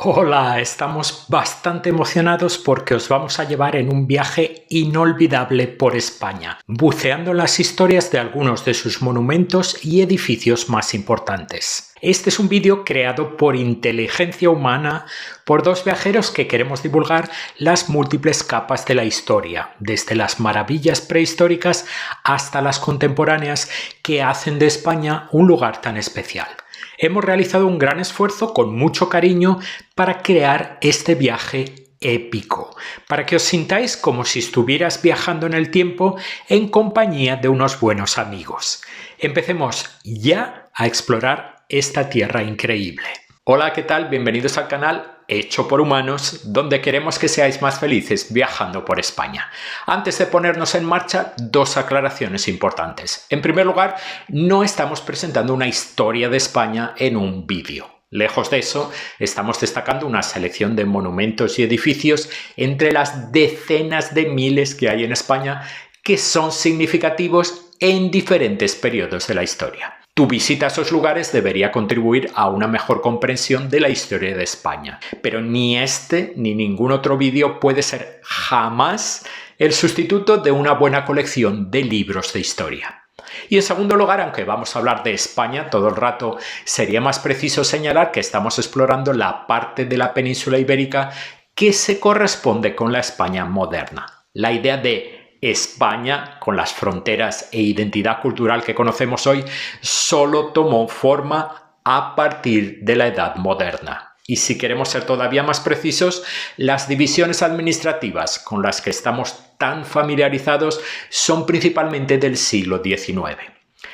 Hola, estamos bastante emocionados porque os vamos a llevar en un viaje inolvidable por España, buceando en las historias de algunos de sus monumentos y edificios más importantes. Este es un vídeo creado por inteligencia humana por dos viajeros que queremos divulgar las múltiples capas de la historia, desde las maravillas prehistóricas hasta las contemporáneas que hacen de España un lugar tan especial. Hemos realizado un gran esfuerzo con mucho cariño para crear este viaje épico, para que os sintáis como si estuvieras viajando en el tiempo en compañía de unos buenos amigos. Empecemos ya a explorar esta tierra increíble. Hola, ¿qué tal? Bienvenidos al canal Hecho por Humanos, donde queremos que seáis más felices viajando por España. Antes de ponernos en marcha, dos aclaraciones importantes. En primer lugar, no estamos presentando una historia de España en un vídeo. Lejos de eso, estamos destacando una selección de monumentos y edificios entre las decenas de miles que hay en España que son significativos en diferentes periodos de la historia. Tu visita a esos lugares debería contribuir a una mejor comprensión de la historia de España, pero ni este ni ningún otro vídeo puede ser jamás el sustituto de una buena colección de libros de historia. Y en segundo lugar, aunque vamos a hablar de España todo el rato, sería más preciso señalar que estamos explorando la parte de la península ibérica que se corresponde con la España moderna. La idea de España, con las fronteras e identidad cultural que conocemos hoy, solo tomó forma a partir de la Edad Moderna. Y si queremos ser todavía más precisos, las divisiones administrativas con las que estamos tan familiarizados son principalmente del siglo XIX.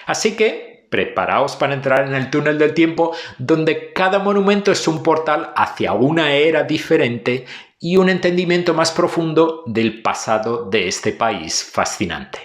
Así que preparaos para entrar en el túnel del tiempo, donde cada monumento es un portal hacia una era diferente y un entendimiento más profundo del pasado de este país fascinante.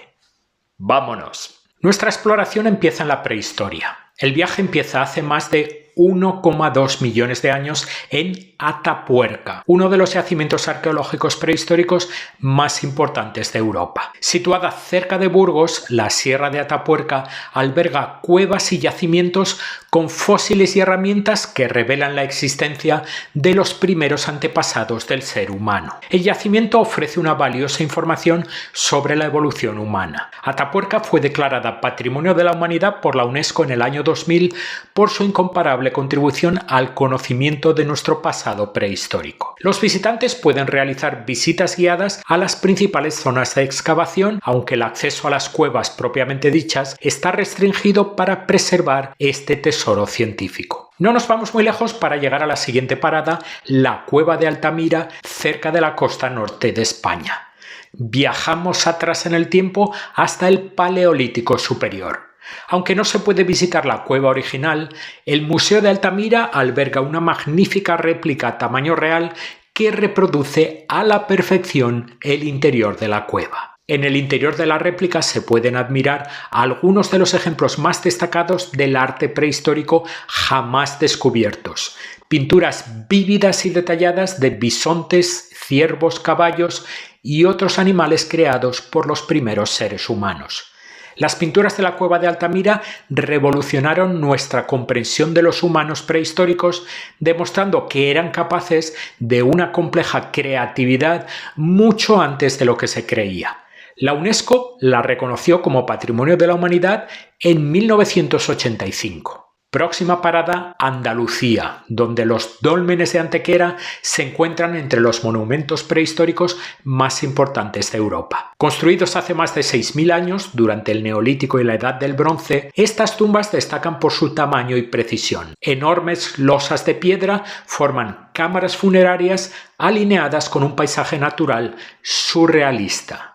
¡Vámonos! Nuestra exploración empieza en la prehistoria. El viaje empieza hace más de 1,2 millones de años en Atapuerca, uno de los yacimientos arqueológicos prehistóricos más importantes de Europa. Situada cerca de Burgos, la Sierra de Atapuerca alberga cuevas y yacimientos con fósiles y herramientas que revelan la existencia de los primeros antepasados del ser humano. El yacimiento ofrece una valiosa información sobre la evolución humana. Atapuerca fue declarada Patrimonio de la Humanidad por la UNESCO en el año 2000 por su incomparable contribución al conocimiento de nuestro pasado prehistórico. Los visitantes pueden realizar visitas guiadas a las principales zonas de excavación, aunque el acceso a las cuevas propiamente dichas está restringido para preservar este tesoro científico. No nos vamos muy lejos para llegar a la siguiente parada, la Cueva de Altamira, cerca de la costa norte de España. Viajamos atrás en el tiempo hasta el Paleolítico Superior. Aunque no se puede visitar la cueva original, el Museo de Altamira alberga una magnífica réplica a tamaño real que reproduce a la perfección el interior de la cueva. En el interior de la réplica se pueden admirar algunos de los ejemplos más destacados del arte prehistórico jamás descubiertos. Pinturas vívidas y detalladas de bisontes, ciervos, caballos y otros animales creados por los primeros seres humanos. Las pinturas de la Cueva de Altamira revolucionaron nuestra comprensión de los humanos prehistóricos, demostrando que eran capaces de una compleja creatividad mucho antes de lo que se creía. La UNESCO la reconoció como Patrimonio de la Humanidad en 1985. Próxima parada, Andalucía, donde los dólmenes de Antequera se encuentran entre los monumentos prehistóricos más importantes de Europa. Construidos hace más de 6.000 años, durante el Neolítico y la Edad del Bronce, estas tumbas destacan por su tamaño y precisión. Enormes losas de piedra forman cámaras funerarias alineadas con un paisaje natural surrealista.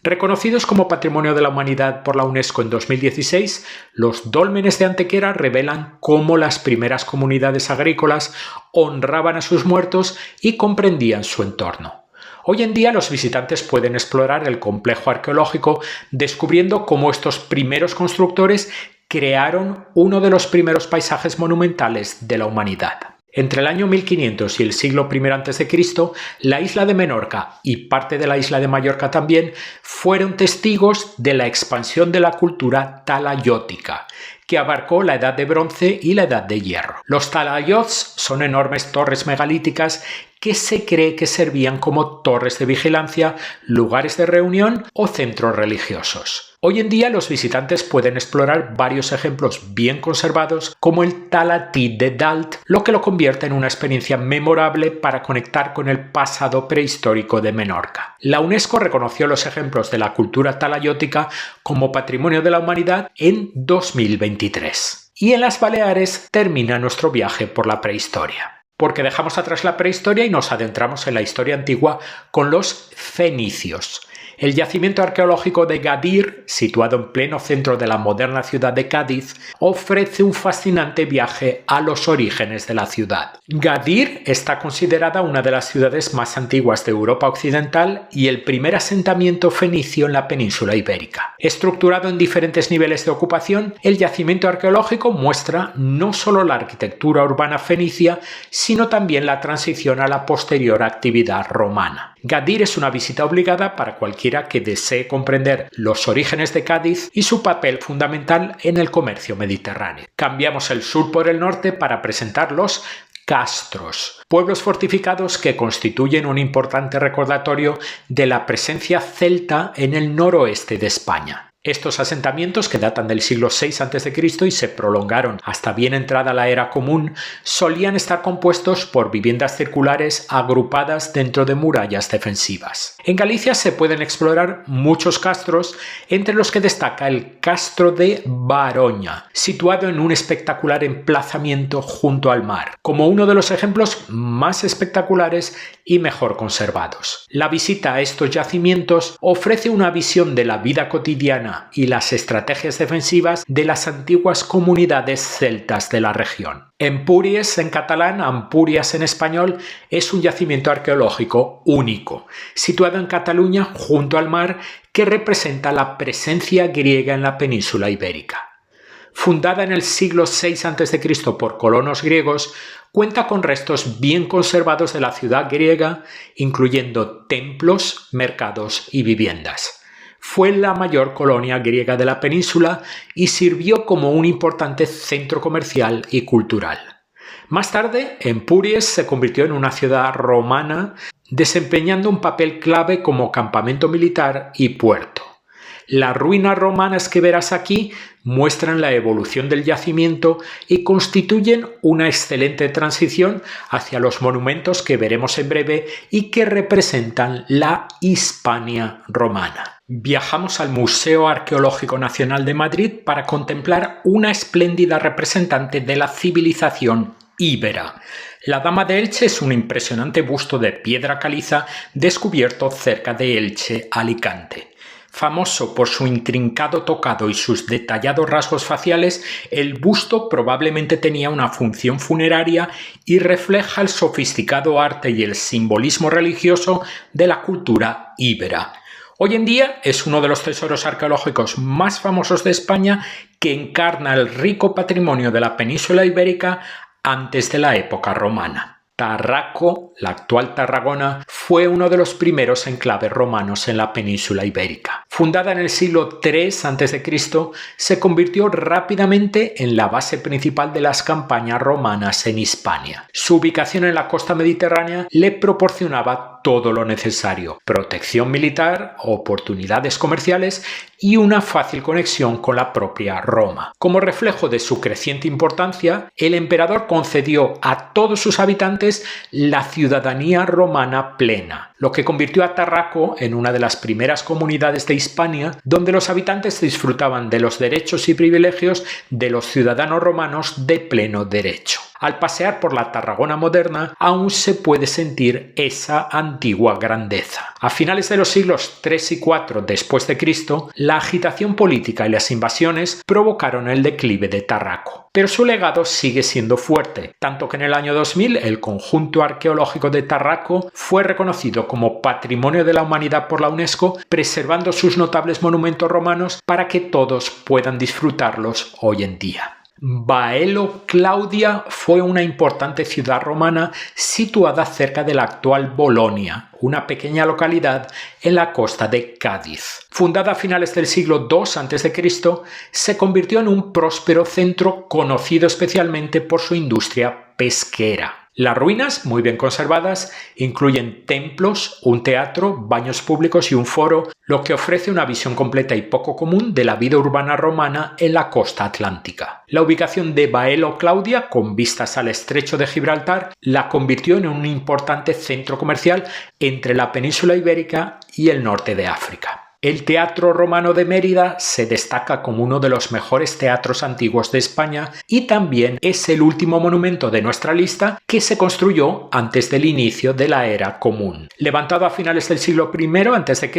Reconocidos como Patrimonio de la Humanidad por la UNESCO en 2016, los dólmenes de Antequera revelan cómo las primeras comunidades agrícolas honraban a sus muertos y comprendían su entorno. Hoy en día los visitantes pueden explorar el complejo arqueológico descubriendo cómo estos primeros constructores crearon uno de los primeros paisajes monumentales de la humanidad. Entre el año 1500 y el siglo I a.C., la isla de Menorca y parte de la isla de Mallorca también fueron testigos de la expansión de la cultura talayótica, que abarcó la Edad de Bronce y la Edad de Hierro. Los talayots son enormes torres megalíticas que se cree que servían como torres de vigilancia, lugares de reunión o centros religiosos. Hoy en día los visitantes pueden explorar varios ejemplos bien conservados como el Talatí de Dalt, lo que lo convierte en una experiencia memorable para conectar con el pasado prehistórico de Menorca. La UNESCO reconoció los ejemplos de la cultura talayótica como Patrimonio de la Humanidad en 2023. Y en las Baleares termina nuestro viaje por la prehistoria, porque dejamos atrás la prehistoria y nos adentramos en la historia antigua con los fenicios. El yacimiento arqueológico de Gadir, situado en pleno centro de la moderna ciudad de Cádiz, ofrece un fascinante viaje a los orígenes de la ciudad. Gadir está considerada una de las ciudades más antiguas de Europa Occidental y el primer asentamiento fenicio en la península ibérica. Estructurado en diferentes niveles de ocupación, el yacimiento arqueológico muestra no solo la arquitectura urbana fenicia, sino también la transición a la posterior actividad romana. Gadir es una visita obligada para cualquiera que desee comprender los orígenes de Cádiz y su papel fundamental en el comercio mediterráneo. Cambiamos el sur por el norte para presentar los castros, pueblos fortificados que constituyen un importante recordatorio de la presencia celta en el noroeste de España. Estos asentamientos, que datan del siglo VI a.C. y se prolongaron hasta bien entrada la era común, solían estar compuestos por viviendas circulares agrupadas dentro de murallas defensivas. En Galicia se pueden explorar muchos castros, entre los que destaca el Castro de Baroña, situado en un espectacular emplazamiento junto al mar, como uno de los ejemplos más espectaculares y mejor conservados. La visita a estos yacimientos ofrece una visión de la vida cotidiana y las estrategias defensivas de las antiguas comunidades celtas de la región. Empúries en catalán, Ampurias en español, es un yacimiento arqueológico único, situado en Cataluña junto al mar, que representa la presencia griega en la península ibérica. Fundada en el siglo VI a.C. por colonos griegos, cuenta con restos bien conservados de la ciudad griega, incluyendo templos, mercados y viviendas. Fue la mayor colonia griega de la península y sirvió como un importante centro comercial y cultural. Más tarde, Empúries se convirtió en una ciudad romana, desempeñando un papel clave como campamento militar y puerto. Las ruinas romanas que verás aquí muestran la evolución del yacimiento y constituyen una excelente transición hacia los monumentos que veremos en breve y que representan la Hispania romana. Viajamos al Museo Arqueológico Nacional de Madrid para contemplar una espléndida representante de la civilización íbera. La Dama de Elche es un impresionante busto de piedra caliza descubierto cerca de Elche, Alicante. Famoso por su intrincado tocado y sus detallados rasgos faciales, el busto probablemente tenía una función funeraria y refleja el sofisticado arte y el simbolismo religioso de la cultura íbera. Hoy en día es uno de los tesoros arqueológicos más famosos de España, que encarna el rico patrimonio de la península ibérica antes de la época romana. Tarraco, la actual Tarragona, fue uno de los primeros enclaves romanos en la península ibérica. Fundada en el siglo III a.C., se convirtió rápidamente en la base principal de las campañas romanas en Hispania. Su ubicación en la costa mediterránea le proporcionaba todo lo necesario: protección militar, oportunidades comerciales y una fácil conexión con la propia Roma. Como reflejo de su creciente importancia, el emperador concedió a todos sus habitantes la ciudadanía romana plena, lo que convirtió a Tarraco en una de las primeras comunidades de Hispania donde los habitantes disfrutaban de los derechos y privilegios de los ciudadanos romanos de pleno derecho. Al pasear por la Tarragona moderna, aún se puede sentir esa antigua grandeza. A finales de los siglos III y IV después de Cristo, la agitación política y las invasiones provocaron el declive de Tarraco. Pero su legado sigue siendo fuerte, tanto que en el año 2000 el conjunto arqueológico de Tarraco fue reconocido como Patrimonio de la Humanidad por la UNESCO, preservando sus notables monumentos romanos para que todos puedan disfrutarlos hoy en día. Baelo Claudia fue una importante ciudad romana situada cerca de la actual Bolonia, una pequeña localidad en la costa de Cádiz. Fundada a finales del siglo II a.C., se convirtió en un próspero centro conocido especialmente por su industria pesquera. Las ruinas, muy bien conservadas, incluyen templos, un teatro, baños públicos y un foro, lo que ofrece una visión completa y poco común de la vida urbana romana en la costa atlántica. La ubicación de Baelo Claudia, con vistas al estrecho de Gibraltar, la convirtió en un importante centro comercial entre la península ibérica y el norte de África. El Teatro Romano de Mérida se destaca como uno de los mejores teatros antiguos de España y también es el último monumento de nuestra lista que se construyó antes del inicio de la Era Común. Levantado a finales del siglo I a.C.,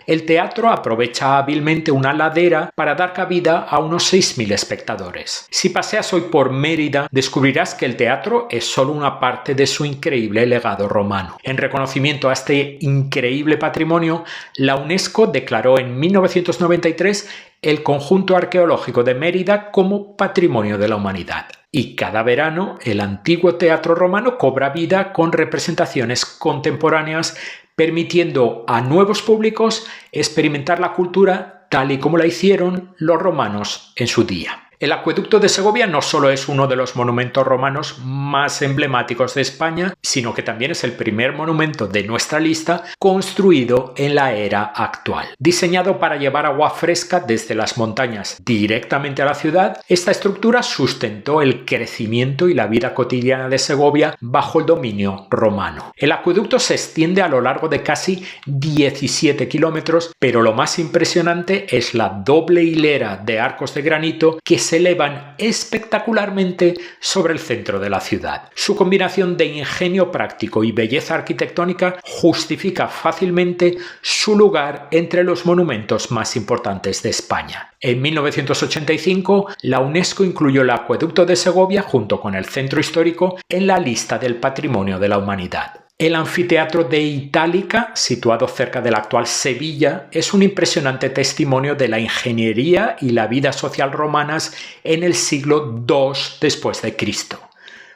el teatro aprovecha hábilmente una ladera para dar cabida a unos 6.000 espectadores. Si paseas hoy por Mérida, descubrirás que el teatro es solo una parte de su increíble legado romano. En reconocimiento a este increíble patrimonio, la UNESCO declaró en 1993 el conjunto arqueológico de Mérida como Patrimonio de la Humanidad. Y cada verano el antiguo teatro romano cobra vida con representaciones contemporáneas, permitiendo a nuevos públicos experimentar la cultura tal y como la hicieron los romanos en su día. El acueducto de Segovia no solo es uno de los monumentos romanos más emblemáticos de España, sino que también es el primer monumento de nuestra lista construido en la era actual. Diseñado para llevar agua fresca desde las montañas directamente a la ciudad, esta estructura sustentó el crecimiento y la vida cotidiana de Segovia bajo el dominio romano. El acueducto se extiende a lo largo de casi 17 kilómetros, pero lo más impresionante es la doble hilera de arcos de granito que se elevan espectacularmente sobre el centro de la ciudad. Su combinación de ingenio práctico y belleza arquitectónica justifica fácilmente su lugar entre los monumentos más importantes de España. En 1985, la UNESCO incluyó el acueducto de Segovia junto con el centro histórico en la lista del Patrimonio de la Humanidad. El anfiteatro de Itálica, situado cerca de la actual Sevilla, es un impresionante testimonio de la ingeniería y la vida social romanas en el siglo II después de Cristo.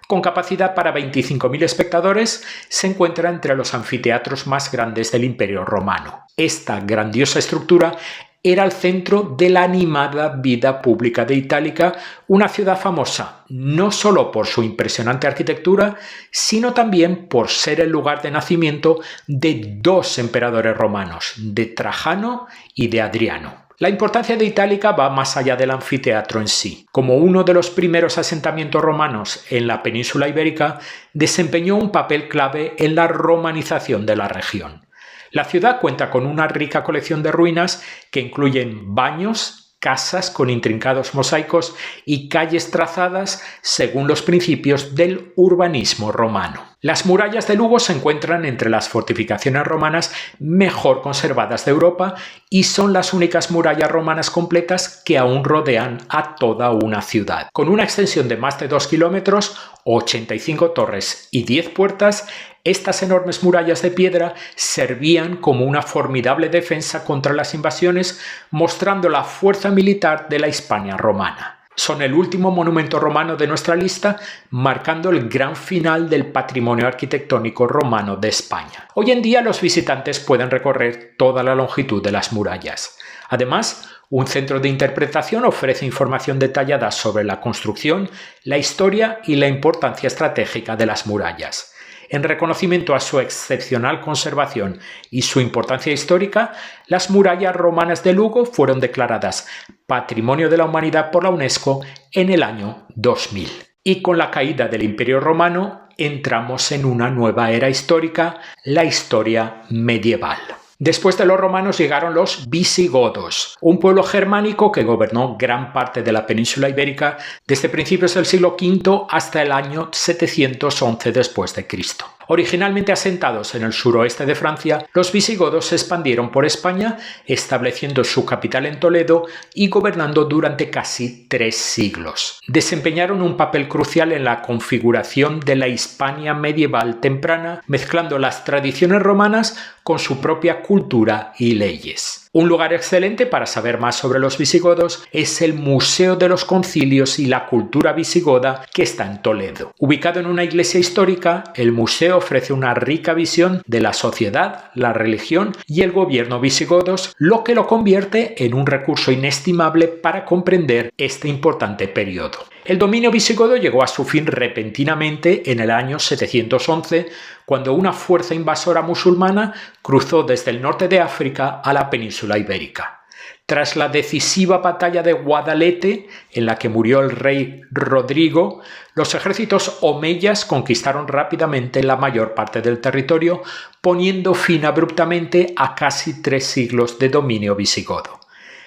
Con capacidad para 25.000 espectadores, se encuentra entre los anfiteatros más grandes del Imperio Romano. Esta grandiosa estructura era el centro de la animada vida pública de Itálica, una ciudad famosa no solo por su impresionante arquitectura, sino también por ser el lugar de nacimiento de dos emperadores romanos, de Trajano y de Adriano. La importancia de Itálica va más allá del anfiteatro en sí. Como uno de los primeros asentamientos romanos en la península ibérica, desempeñó un papel clave en la romanización de la región. La ciudad cuenta con una rica colección de ruinas que incluyen baños, casas con intrincados mosaicos y calles trazadas según los principios del urbanismo romano. Las murallas de Lugo se encuentran entre las fortificaciones romanas mejor conservadas de Europa y son las únicas murallas romanas completas que aún rodean a toda una ciudad. Con una extensión de más de 2 kilómetros, 85 torres y 10 puertas, estas enormes murallas de piedra servían como una formidable defensa contra las invasiones, mostrando la fuerza militar de la Hispania romana. Son el último monumento romano de nuestra lista, marcando el gran final del patrimonio arquitectónico romano de España. Hoy en día los visitantes pueden recorrer toda la longitud de las murallas. Además, un centro de interpretación ofrece información detallada sobre la construcción, la historia y la importancia estratégica de las murallas. En reconocimiento a su excepcional conservación y su importancia histórica, las murallas romanas de Lugo fueron declaradas Patrimonio de la Humanidad por la UNESCO en el año 2000. Y con la caída del Imperio Romano entramos en una nueva era histórica, la historia medieval. Después de los romanos llegaron los visigodos, un pueblo germánico que gobernó gran parte de la península ibérica desde principios del siglo V hasta el año 711 después de Cristo. Originalmente asentados en el suroeste de Francia, los visigodos se expandieron por España, estableciendo su capital en Toledo y gobernando durante casi 3 siglos. Desempeñaron un papel crucial en la configuración de la Hispania medieval temprana, mezclando las tradiciones romanas con su propia cultura y leyes. Un lugar excelente para saber más sobre los visigodos es el Museo de los Concilios y la Cultura Visigoda, que está en Toledo. Ubicado en una iglesia histórica, el museo ofrece una rica visión de la sociedad, la religión y el gobierno visigodos, lo que lo convierte en un recurso inestimable para comprender este importante periodo. El dominio visigodo llegó a su fin repentinamente en el año 711, cuando una fuerza invasora musulmana cruzó desde el norte de África a la península ibérica. Tras la decisiva batalla de Guadalete, en la que murió el rey Rodrigo, los ejércitos omeyas conquistaron rápidamente la mayor parte del territorio, poniendo fin abruptamente a casi 3 siglos de dominio visigodo.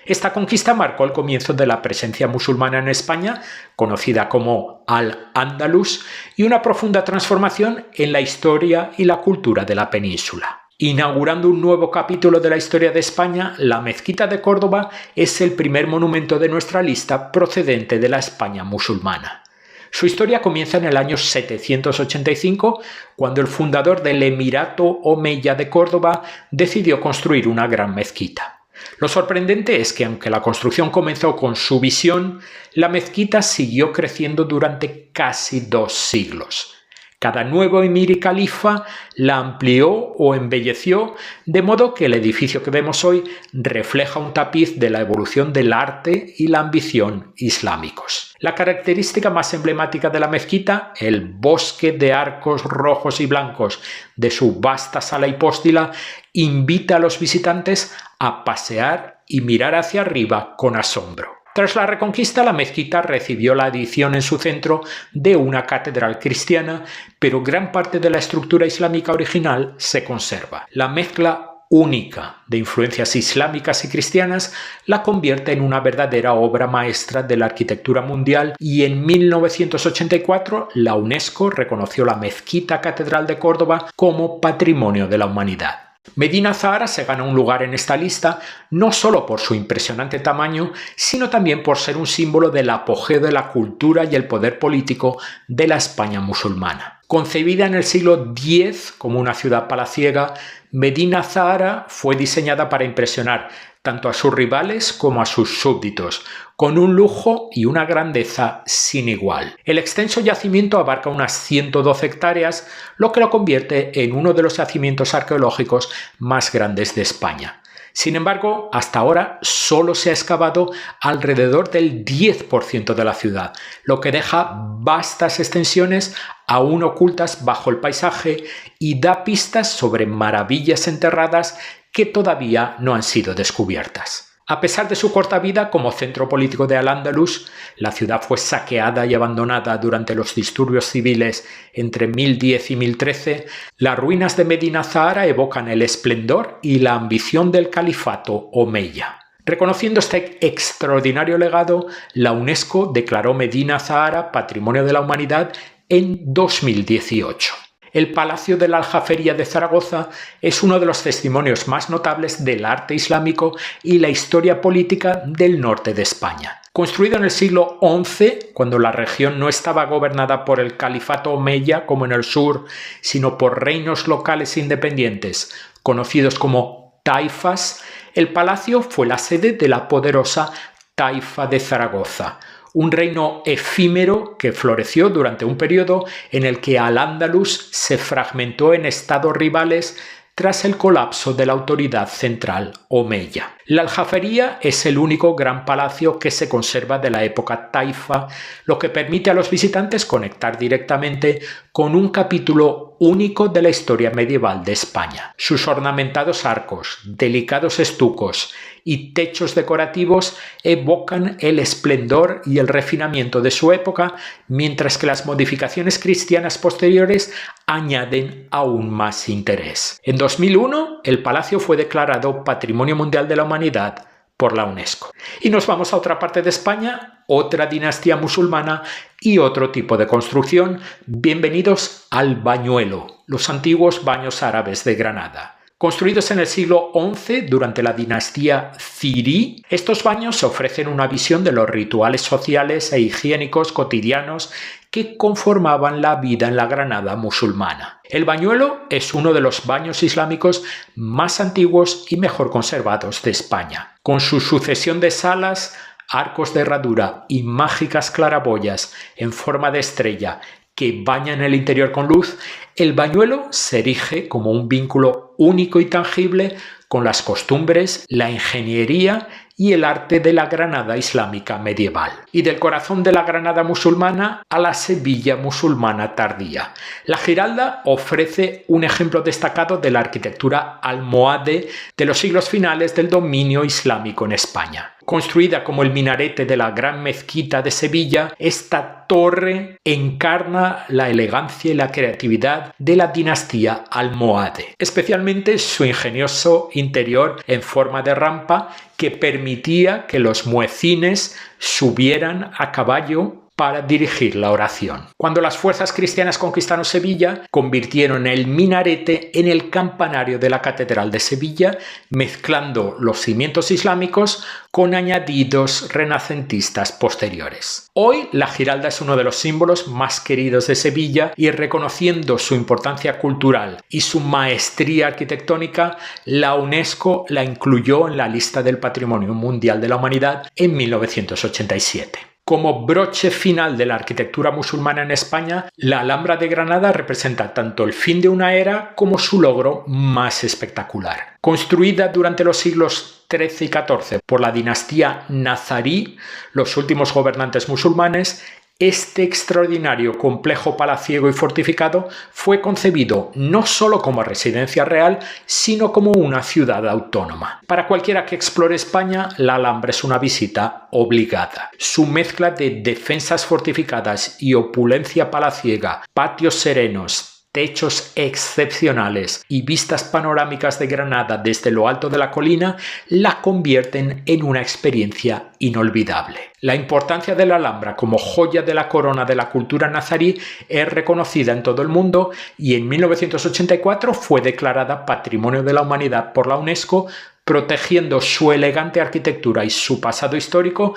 Esta conquista marcó el comienzo de la presencia musulmana en España, conocida como Al-Ándalus, y una profunda transformación en la historia y la cultura de la península. Inaugurando un nuevo capítulo de la historia de España, la Mezquita de Córdoba es el primer monumento de nuestra lista procedente de la España musulmana. Su historia comienza en el año 785, cuando el fundador del Emirato Omeya de Córdoba decidió construir una gran mezquita. Lo sorprendente es que, aunque la construcción comenzó con su visión, la mezquita siguió creciendo durante casi 2 siglos. Cada nuevo emir y califa la amplió o embelleció, de modo que el edificio que vemos hoy refleja un tapiz de la evolución del arte y la ambición islámicos. La característica más emblemática de la mezquita, el bosque de arcos rojos y blancos de su vasta sala hipóstila, invita a los visitantes a pasear y mirar hacia arriba con asombro. Tras la Reconquista, la mezquita recibió la adición en su centro de una catedral cristiana, pero gran parte de la estructura islámica original se conserva. La mezcla única de influencias islámicas y cristianas la convierte en una verdadera obra maestra de la arquitectura mundial, y en 1984 la UNESCO reconoció la Mezquita Catedral de Córdoba como Patrimonio de la Humanidad. Medina Zahara se gana un lugar en esta lista no solo por su impresionante tamaño, sino también por ser un símbolo del apogeo de la cultura y el poder político de la España musulmana. Concebida en el siglo X como una ciudad palaciega, Medina Zahara fue diseñada para impresionar tanto a sus rivales como a sus súbditos, con un lujo y una grandeza sin igual. El extenso yacimiento abarca unas 112 hectáreas, lo que lo convierte en uno de los yacimientos arqueológicos más grandes de España. Sin embargo, hasta ahora solo se ha excavado alrededor del 10% de la ciudad, lo que deja vastas extensiones aún ocultas bajo el paisaje y da pistas sobre maravillas enterradas que todavía no han sido descubiertas. A pesar de su corta vida como centro político de Al-Ándalus, la ciudad fue saqueada y abandonada durante los disturbios civiles entre 1010 y 1013. Las ruinas de Medina Zahara evocan el esplendor y la ambición del califato omeya. Reconociendo este extraordinario legado, la UNESCO declaró Medina Zahara Patrimonio de la Humanidad en 2018. El Palacio de la Aljafería de Zaragoza es uno de los testimonios más notables del arte islámico y la historia política del norte de España. Construido en el siglo XI, cuando la región no estaba gobernada por el califato omeya como en el sur, sino por reinos locales independientes, conocidos como taifas, el palacio fue la sede de la poderosa Taifa de Zaragoza, un reino efímero que floreció durante un periodo en el que Al-Ándalus se fragmentó en estados rivales tras el colapso de la autoridad central omeya. La Aljafería es el único gran palacio que se conserva de la época taifa, lo que permite a los visitantes conectar directamente con un capítulo único de la historia medieval de España. Sus ornamentados arcos, delicados estucos y techos decorativos evocan el esplendor y el refinamiento de su época, mientras que las modificaciones cristianas posteriores añaden aún más interés. En 2001, el palacio fue declarado Patrimonio Mundial de la Humanidad por la UNESCO. Y nos vamos a otra parte de España, otra dinastía musulmana y otro tipo de construcción. Bienvenidos al Bañuelo, los antiguos baños árabes de Granada. Construidos en el siglo XI durante la dinastía Zirí, estos baños ofrecen una visión de los rituales sociales e higiénicos cotidianos que conformaban la vida en la Granada musulmana. El bañuelo es uno de los baños islámicos más antiguos y mejor conservados de España. Con su sucesión de salas, arcos de herradura y mágicas claraboyas en forma de estrella que bañan el interior con luz, el bañuelo se erige como un vínculo único y tangible con las costumbres, la ingeniería y el arte de la Granada islámica medieval, y del corazón de la Granada musulmana a la Sevilla musulmana tardía. La Giralda ofrece un ejemplo destacado de la arquitectura almohade de los siglos finales del dominio islámico en España. Construida como el minarete de la Gran Mezquita de Sevilla, esta torre encarna la elegancia y la creatividad de la dinastía almohade, especialmente su ingenioso interior en forma de rampa que permitía que los muecines subieran a caballo para dirigir la oración. Cuando las fuerzas cristianas conquistaron Sevilla, convirtieron el minarete en el campanario de la Catedral de Sevilla, mezclando los cimientos islámicos con añadidos renacentistas posteriores. Hoy, la Giralda es uno de los símbolos más queridos de Sevilla y, reconociendo su importancia cultural y su maestría arquitectónica, la UNESCO la incluyó en la lista del Patrimonio Mundial de la Humanidad en 1987. Como broche final de la arquitectura musulmana en España, la Alhambra de Granada representa tanto el fin de una era como su logro más espectacular. Construida durante los siglos XIII y XIV por la dinastía nazarí, los últimos gobernantes musulmanes, este extraordinario complejo palaciego y fortificado fue concebido no solo como residencia real, sino como una ciudad autónoma. Para cualquiera que explore España, la Alhambra es una visita obligada. Su mezcla de defensas fortificadas y opulencia palaciega, patios serenos, techos excepcionales y vistas panorámicas de Granada desde lo alto de la colina la convierten en una experiencia inolvidable. La importancia de la Alhambra como joya de la corona de la cultura nazarí es reconocida en todo el mundo y en 1984 fue declarada Patrimonio de la Humanidad por la UNESCO, protegiendo su elegante arquitectura y su pasado histórico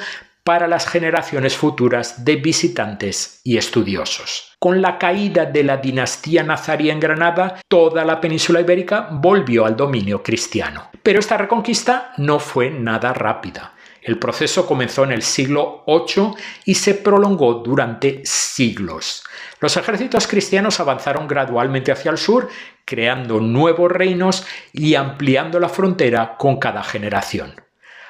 para las generaciones futuras de visitantes y estudiosos. Con la caída de la dinastía nazarí en Granada, toda la península ibérica volvió al dominio cristiano. Pero esta reconquista no fue nada rápida. El proceso comenzó en el siglo VIII y se prolongó durante siglos. Los ejércitos cristianos avanzaron gradualmente hacia el sur, creando nuevos reinos y ampliando la frontera con cada generación.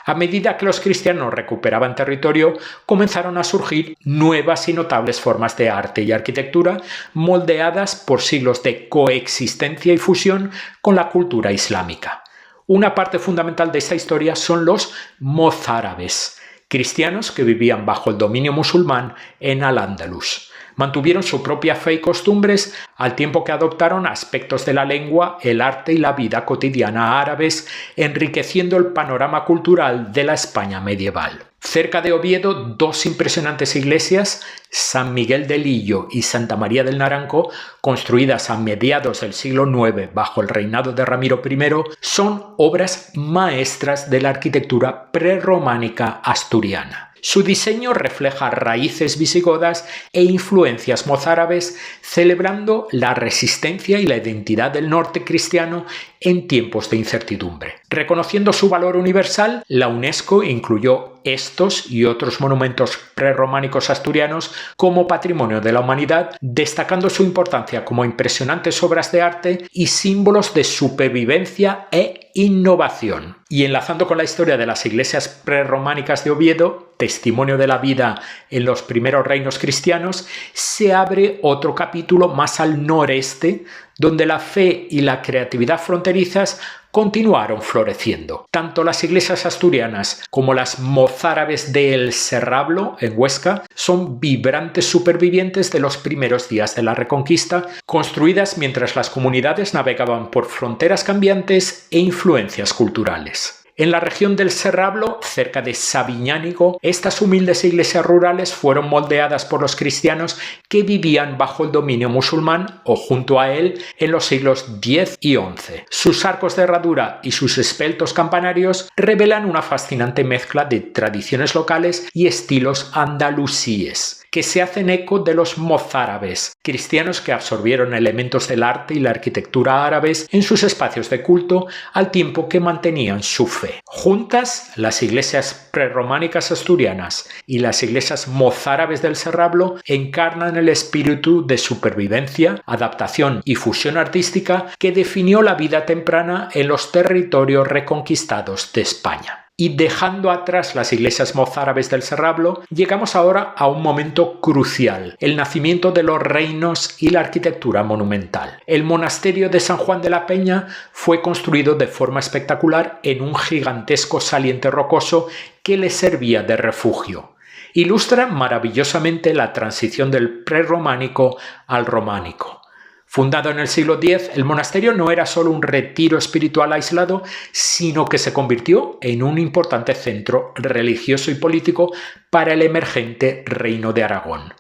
A medida que los cristianos recuperaban territorio, comenzaron a surgir nuevas y notables formas de arte y arquitectura moldeadas por siglos de coexistencia y fusión con la cultura islámica. Una parte fundamental de esta historia son los mozárabes, cristianos que vivían bajo el dominio musulmán en Al-Ándalus. Mantuvieron su propia fe y costumbres al tiempo que adoptaron aspectos de la lengua, el arte y la vida cotidiana árabes, enriqueciendo el panorama cultural de la España medieval. Cerca de Oviedo, dos impresionantes iglesias, San Miguel de Lillo y Santa María del Naranco, construidas a mediados del siglo IX bajo el reinado de Ramiro I, son obras maestras de la arquitectura prerrománica asturiana. Su diseño refleja raíces visigodas e influencias mozárabes, celebrando la resistencia y la identidad del norte cristiano en tiempos de incertidumbre. Reconociendo su valor universal, la UNESCO incluyó estos y otros monumentos prerrománicos asturianos como Patrimonio de la Humanidad, destacando su importancia como impresionantes obras de arte y símbolos de supervivencia e innovación. Y enlazando con la historia de las iglesias prerrománicas de Oviedo, testimonio de la vida en los primeros reinos cristianos, se abre otro capítulo más al noreste, donde la fe y la creatividad fronterizas continuaron floreciendo. Tanto las iglesias asturianas como las mozárabes de El Serrablo, en Huesca, son vibrantes supervivientes de los primeros días de la Reconquista, construidas mientras las comunidades navegaban por fronteras cambiantes e influencias culturales. En la región del Serrablo, cerca de Sabiñánigo, estas humildes iglesias rurales fueron moldeadas por los cristianos que vivían bajo el dominio musulmán o junto a él en los siglos X y XI. Sus arcos de herradura y sus esbeltos campanarios revelan una fascinante mezcla de tradiciones locales y estilos andalusíes. que se hacen eco de los mozárabes, cristianos que absorbieron elementos del arte y la arquitectura árabes en sus espacios de culto al tiempo que mantenían su fe. Juntas, las iglesias prerrománicas asturianas y las iglesias mozárabes del Serrablo encarnan el espíritu de supervivencia, adaptación y fusión artística que definió la vida temprana en los territorios reconquistados de España. Y dejando atrás las iglesias mozárabes del Serrablo, llegamos ahora a un momento crucial, el nacimiento de los reinos y la arquitectura monumental. El monasterio de San Juan de la Peña fue construido de forma espectacular en un gigantesco saliente rocoso que le servía de refugio. Ilustra maravillosamente la transición del prerrománico al románico. Fundado en el siglo X, el monasterio no era solo un retiro espiritual aislado, sino que se convirtió en un importante centro religioso y político para el emergente Reino de Aragón.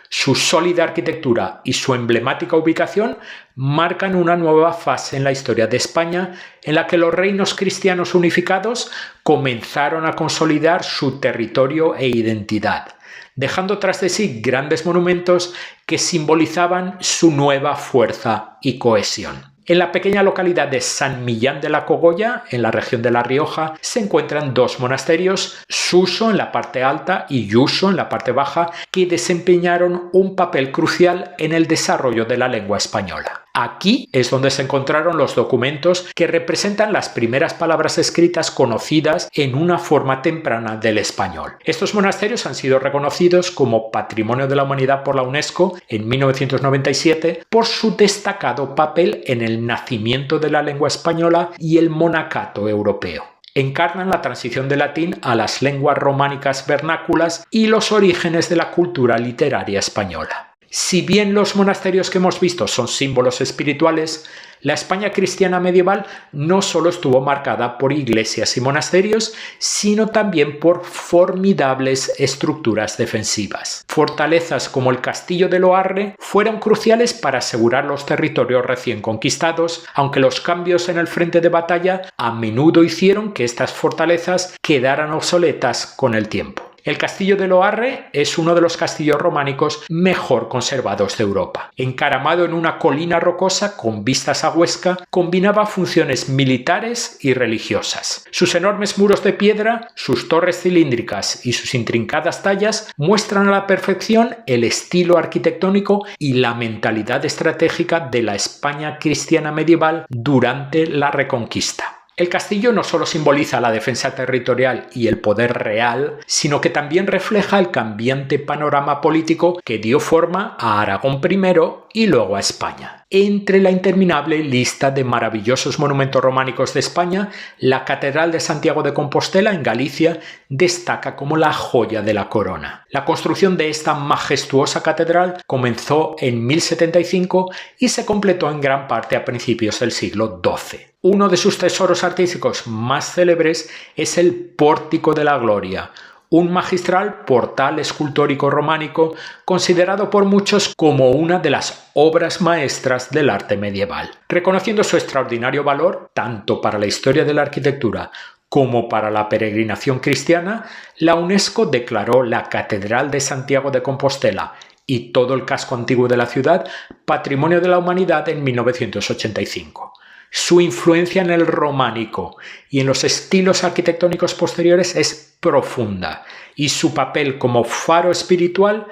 Su sólida arquitectura y su emblemática ubicación marcan una nueva fase en la historia de España en la que los reinos cristianos unificados comenzaron a consolidar su territorio e identidad, dejando tras de sí grandes monumentos que simbolizaban su nueva fuerza y cohesión. En la pequeña localidad de San Millán de la Cogolla, en la región de La Rioja, se encuentran dos monasterios, Suso en la parte alta y Lluso en la parte baja, que desempeñaron un papel crucial en el desarrollo de la lengua española. Aquí es donde se encontraron los documentos que representan las primeras palabras escritas conocidas en una forma temprana del español. Estos monasterios han sido reconocidos como Patrimonio de la Humanidad por la UNESCO en 1997 por su destacado papel en el nacimiento de la lengua española y el monacato europeo. Encarnan la transición del latín a las lenguas románicas vernáculas y los orígenes de la cultura literaria española. Si bien los monasterios que hemos visto son símbolos espirituales, la España cristiana medieval no solo estuvo marcada por iglesias y monasterios, sino también por formidables estructuras defensivas. Fortalezas como el Castillo de Loarre fueron cruciales para asegurar los territorios recién conquistados, aunque los cambios en el frente de batalla a menudo hicieron que estas fortalezas quedaran obsoletas con el tiempo. El Castillo de Loarre es uno de los castillos románicos mejor conservados de Europa. Encaramado en una colina rocosa con vistas a Huesca, combinaba funciones militares y religiosas. Sus enormes muros de piedra, sus torres cilíndricas y sus intrincadas tallas muestran a la perfección el estilo arquitectónico y la mentalidad estratégica de la España cristiana medieval durante la Reconquista. El castillo no solo simboliza la defensa territorial y el poder real, sino que también refleja el cambiante panorama político que dio forma a Aragón primero y luego a España. Entre la interminable lista de maravillosos monumentos románicos de España, la Catedral de Santiago de Compostela en Galicia destaca como la joya de la corona. La construcción de esta majestuosa catedral comenzó en 1075 y se completó en gran parte a principios del siglo XII. Uno de sus tesoros artísticos más célebres es el Pórtico de la Gloria, un magistral portal escultórico románico considerado por muchos como una de las obras maestras del arte medieval. Reconociendo su extraordinario valor, tanto para la historia de la arquitectura como para la peregrinación cristiana, la UNESCO declaró la Catedral de Santiago de Compostela y todo el casco antiguo de la ciudad Patrimonio de la Humanidad en 1985. Su influencia en el románico y en los estilos arquitectónicos posteriores es profunda y su papel como faro espiritual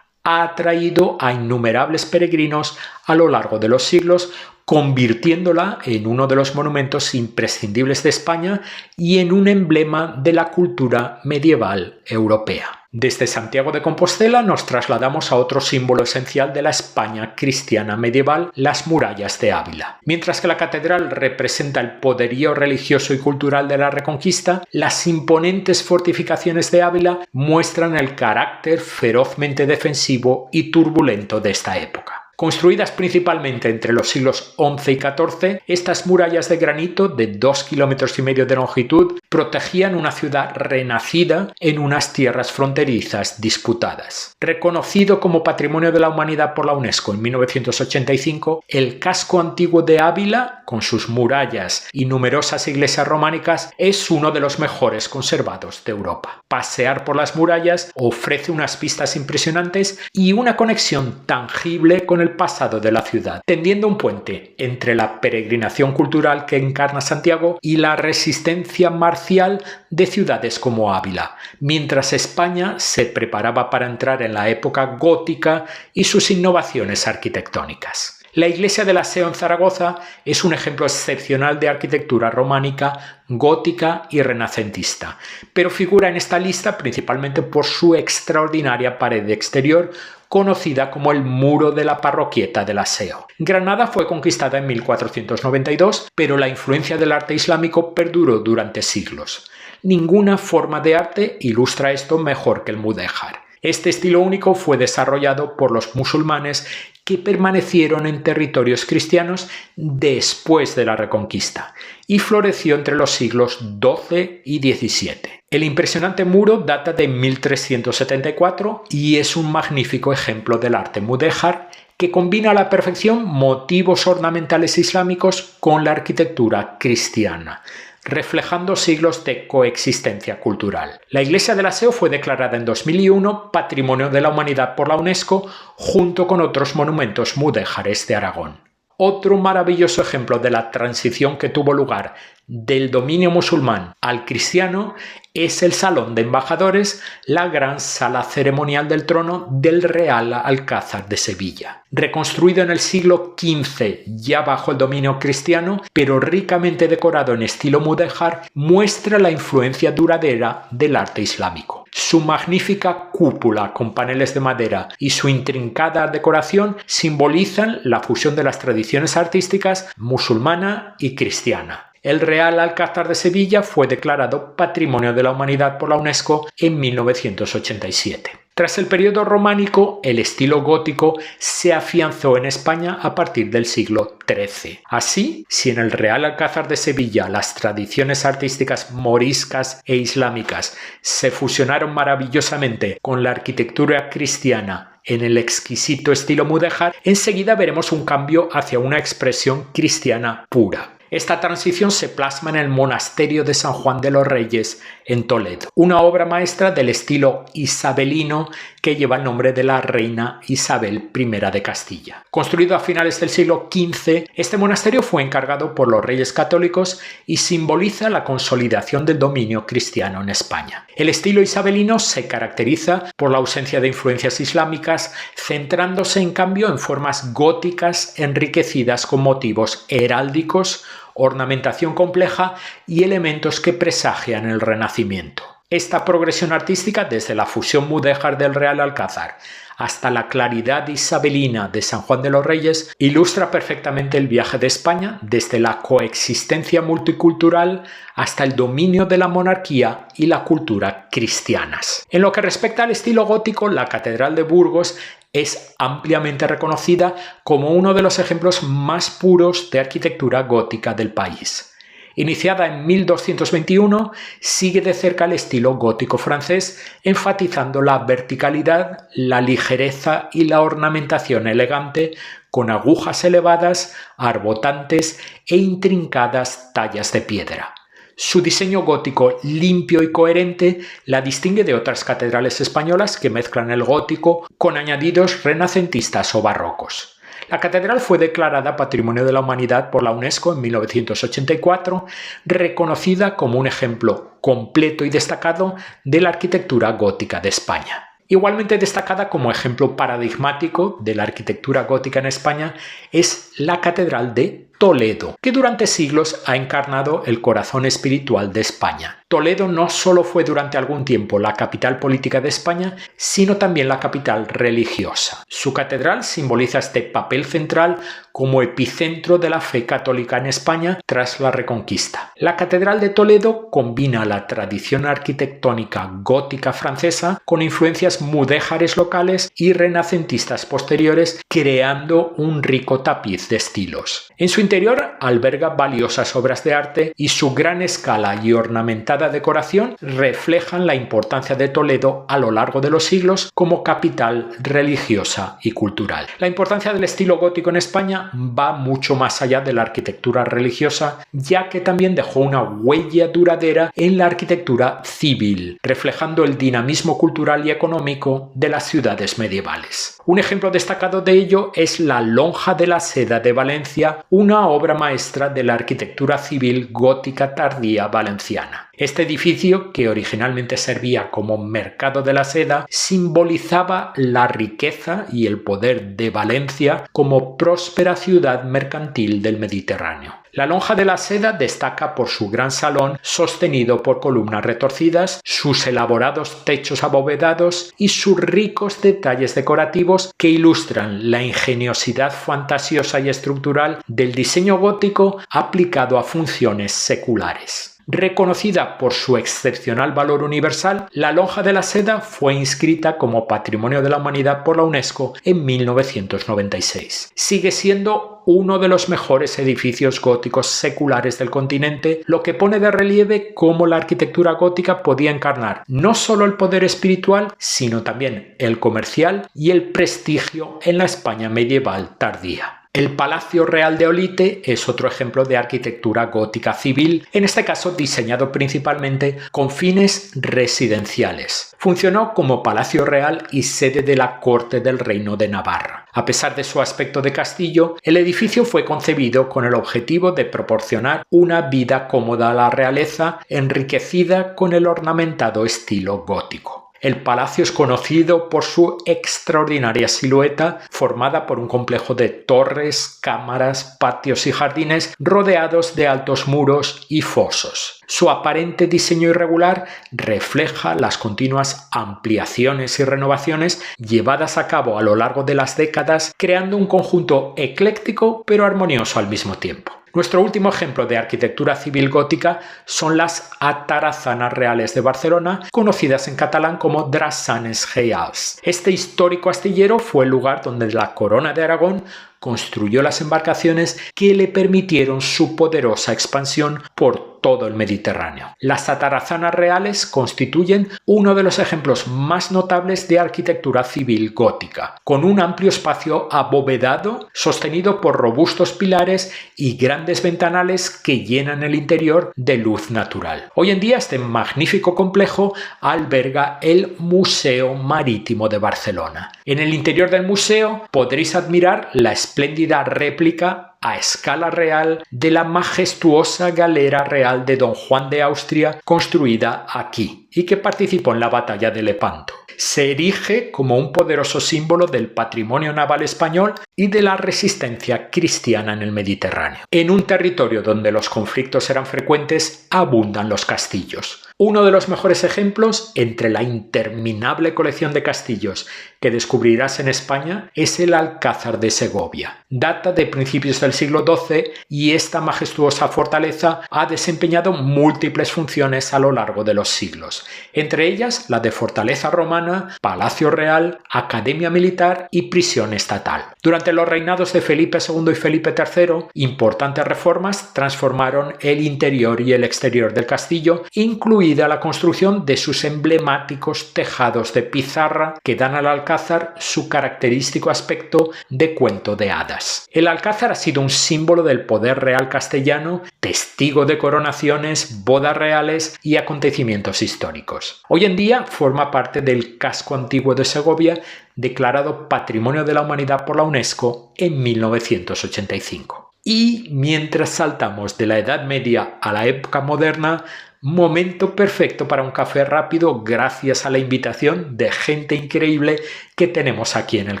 ha atraído a innumerables peregrinos a lo largo de los siglos, convirtiéndola en uno de los monumentos imprescindibles de España y en un emblema de la cultura medieval europea. Desde Santiago de Compostela nos trasladamos a otro símbolo esencial de la España cristiana medieval, las murallas de Ávila. Mientras que la catedral representa el poderío religioso y cultural de la Reconquista, las imponentes fortificaciones de Ávila muestran el carácter ferozmente defensivo y turbulento de esta época. Construidas principalmente entre los siglos XI y XIV, estas murallas de granito de 2,5 kilómetros de longitud protegían una ciudad renacida en unas tierras fronterizas disputadas. Reconocido como Patrimonio de la Humanidad por la UNESCO en 1985, el casco antiguo de Ávila, con sus murallas y numerosas iglesias románicas, es uno de los mejores conservados de Europa. Pasear por las murallas ofrece unas vistas impresionantes y una conexión tangible con el pasado de la ciudad, tendiendo un puente entre la peregrinación cultural que encarna Santiago y la resistencia marcial de ciudades como Ávila, mientras España se preparaba para entrar en la época gótica y sus innovaciones arquitectónicas. La iglesia del Aseo en Zaragoza es un ejemplo excepcional de arquitectura románica, gótica y renacentista, pero figura en esta lista principalmente por su extraordinaria pared exterior, conocida como el Muro de la Parroquieta del Aseo. Granada fue conquistada en 1492, pero la influencia del arte islámico perduró durante siglos. Ninguna forma de arte ilustra esto mejor que el mudéjar. Este estilo único fue desarrollado por los musulmanes que permanecieron en territorios cristianos después de la Reconquista y floreció entre los siglos XII y XVII. El impresionante muro data de 1374 y es un magnífico ejemplo del arte mudéjar que combina a la perfección motivos ornamentales islámicos con la arquitectura cristiana, reflejando siglos de coexistencia cultural. La iglesia del Aseo fue declarada en 2001 Patrimonio de la Humanidad por la UNESCO junto con otros monumentos mudéjares de Aragón. Otro maravilloso ejemplo de la transición que tuvo lugar del dominio musulmán al cristiano es el Salón de Embajadores, la gran sala ceremonial del trono del Real Alcázar de Sevilla. Reconstruido en el siglo XV, ya bajo el dominio cristiano, pero ricamente decorado en estilo mudéjar, muestra la influencia duradera del arte islámico. Su magnífica cúpula con paneles de madera y su intrincada decoración simbolizan la fusión de las tradiciones artísticas musulmana y cristiana. El Real Alcázar de Sevilla fue declarado Patrimonio de la Humanidad por la UNESCO en 1987. Tras el periodo románico, el estilo gótico se afianzó en España a partir del siglo XIII. Así, si en el Real Alcázar de Sevilla las tradiciones artísticas moriscas e islámicas se fusionaron maravillosamente con la arquitectura cristiana en el exquisito estilo mudéjar, enseguida veremos un cambio hacia una expresión cristiana pura. Esta transición se plasma en el Monasterio de San Juan de los Reyes en Toledo, una obra maestra del estilo isabelino que lleva el nombre de la reina Isabel I de Castilla. Construido a finales del siglo XV, este monasterio fue encargado por los Reyes Católicos y simboliza la consolidación del dominio cristiano en España. El estilo isabelino se caracteriza por la ausencia de influencias islámicas, centrándose en cambio en formas góticas enriquecidas con motivos heráldicos, ornamentación compleja y elementos que presagian el Renacimiento. Esta progresión artística, desde la fusión mudéjar del Real Alcázar hasta la claridad isabelina de San Juan de los Reyes, ilustra perfectamente el viaje de España desde la coexistencia multicultural hasta el dominio de la monarquía y la cultura cristianas. En lo que respecta al estilo gótico, la Catedral de Burgos es ampliamente reconocida como uno de los ejemplos más puros de arquitectura gótica del país. Iniciada en 1221, sigue de cerca el estilo gótico francés, enfatizando la verticalidad, la ligereza y la ornamentación elegante, con agujas elevadas, arbotantes e intrincadas tallas de piedra. Su diseño gótico limpio y coherente la distingue de otras catedrales españolas que mezclan el gótico con añadidos renacentistas o barrocos. La catedral fue declarada Patrimonio de la Humanidad por la UNESCO en 1984, reconocida como un ejemplo completo y destacado de la arquitectura gótica de España. Igualmente destacada como ejemplo paradigmático de la arquitectura gótica en España es la Catedral de Toledo, que durante siglos ha encarnado el corazón espiritual de España. Toledo no solo fue durante algún tiempo la capital política de España, sino también la capital religiosa. Su catedral simboliza este papel central como epicentro de la fe católica en España tras la Reconquista. La Catedral de Toledo combina la tradición arquitectónica gótica francesa con influencias mudéjares locales y renacentistas posteriores, creando un rico tapiz de estilos. En su interior alberga valiosas obras de arte y su gran escala y ornamentada decoración reflejan la importancia de Toledo a lo largo de los siglos como capital religiosa y cultural. La importancia del estilo gótico en España va mucho más allá de la arquitectura religiosa, ya que también dejó una huella duradera en la arquitectura civil, reflejando el dinamismo cultural y económico de las ciudades medievales. Un ejemplo destacado de ello es la Lonja de la Seda de Valencia, una obra maestra de la arquitectura civil gótica tardía valenciana. Este edificio, que originalmente servía como mercado de la seda, simbolizaba la riqueza y el poder de Valencia como próspera ciudad mercantil del Mediterráneo. La Lonja de la Seda destaca por su gran salón sostenido por columnas retorcidas, sus elaborados techos abovedados y sus ricos detalles decorativos que ilustran la ingeniosidad fantasiosa y estructural del diseño gótico aplicado a funciones seculares. Reconocida por su excepcional valor universal, la Lonja de la Seda fue inscrita como Patrimonio de la Humanidad por la UNESCO en 1996. Sigue siendo uno de los mejores edificios góticos seculares del continente, lo que pone de relieve cómo la arquitectura gótica podía encarnar no solo el poder espiritual, sino también el comercial y el prestigio en la España medieval tardía. El Palacio Real de Olite es otro ejemplo de arquitectura gótica civil, en este caso diseñado principalmente con fines residenciales. Funcionó como palacio real y sede de la corte del Reino de Navarra. A pesar de su aspecto de castillo, el edificio fue concebido con el objetivo de proporcionar una vida cómoda a la realeza, enriquecida con el ornamentado estilo gótico. El palacio es conocido por su extraordinaria silueta, formada por un complejo de torres, cámaras, patios y jardines rodeados de altos muros y fosos. Su aparente diseño irregular refleja las continuas ampliaciones y renovaciones llevadas a cabo a lo largo de las décadas, creando un conjunto ecléctico pero armonioso al mismo tiempo. Nuestro último ejemplo de arquitectura civil gótica son las atarazanas reales de Barcelona, conocidas en catalán como drassanes reials. Este histórico astillero fue el lugar donde la Corona de Aragón construyó las embarcaciones que le permitieron su poderosa expansión por todo el Mediterráneo. Las atarazanas reales constituyen uno de los ejemplos más notables de arquitectura civil gótica, con un amplio espacio abovedado sostenido por robustos pilares y grandes ventanales que llenan el interior de luz natural. Hoy en día este magnífico complejo alberga el Museo Marítimo de Barcelona. En el interior del museo podréis admirar la espléndida réplica a escala real de la majestuosa galera real de Don Juan de Austria construida aquí y que participó en la batalla de Lepanto. Se erige como un poderoso símbolo del patrimonio naval español y de la resistencia cristiana en el Mediterráneo. En un territorio donde los conflictos eran frecuentes, abundan los castillos. Uno de los mejores ejemplos entre la interminable colección de castillos que descubrirás en España es el Alcázar de Segovia. Data de principios del siglo XII y esta majestuosa fortaleza ha desempeñado múltiples funciones a lo largo de los siglos, entre ellas la de fortaleza romana, palacio real, academia militar y prisión estatal. Durante los reinados de Felipe II y Felipe III, importantes reformas transformaron el interior y el exterior del castillo, incluida la construcción de sus emblemáticos tejados de pizarra que dan al Alcázar su característico aspecto de cuento de hadas. El Alcázar ha sido un símbolo del poder real castellano, testigo de coronaciones, bodas reales y acontecimientos históricos. Hoy en día forma parte del casco antiguo de Segovia, declarado Patrimonio de la Humanidad por la UNESCO en 1985. Y mientras saltamos de la Edad Media a la época moderna, momento perfecto para un café rápido gracias a la invitación de gente increíble que tenemos aquí en el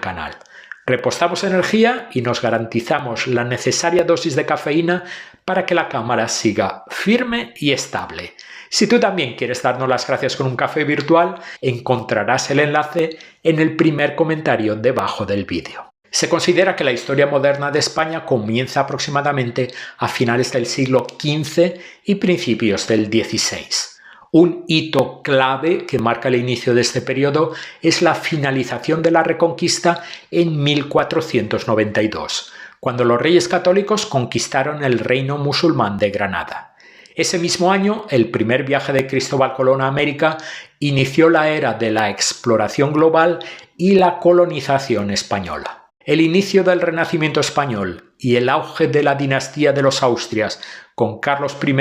canal. Repostamos energía y nos garantizamos la necesaria dosis de cafeína para que la cámara siga firme y estable. Si tú también quieres darnos las gracias con un café virtual, encontrarás el enlace en el primer comentario debajo del vídeo. Se considera que la historia moderna de España comienza aproximadamente a finales del siglo XV y principios del XVI. Un hito clave que marca el inicio de este periodo es la finalización de la Reconquista en 1492, cuando los reyes católicos conquistaron el reino musulmán de Granada. Ese mismo año, el primer viaje de Cristóbal Colón a América inició la era de la exploración global y la colonización española. El inicio del Renacimiento español y el auge de la dinastía de los Austrias con Carlos I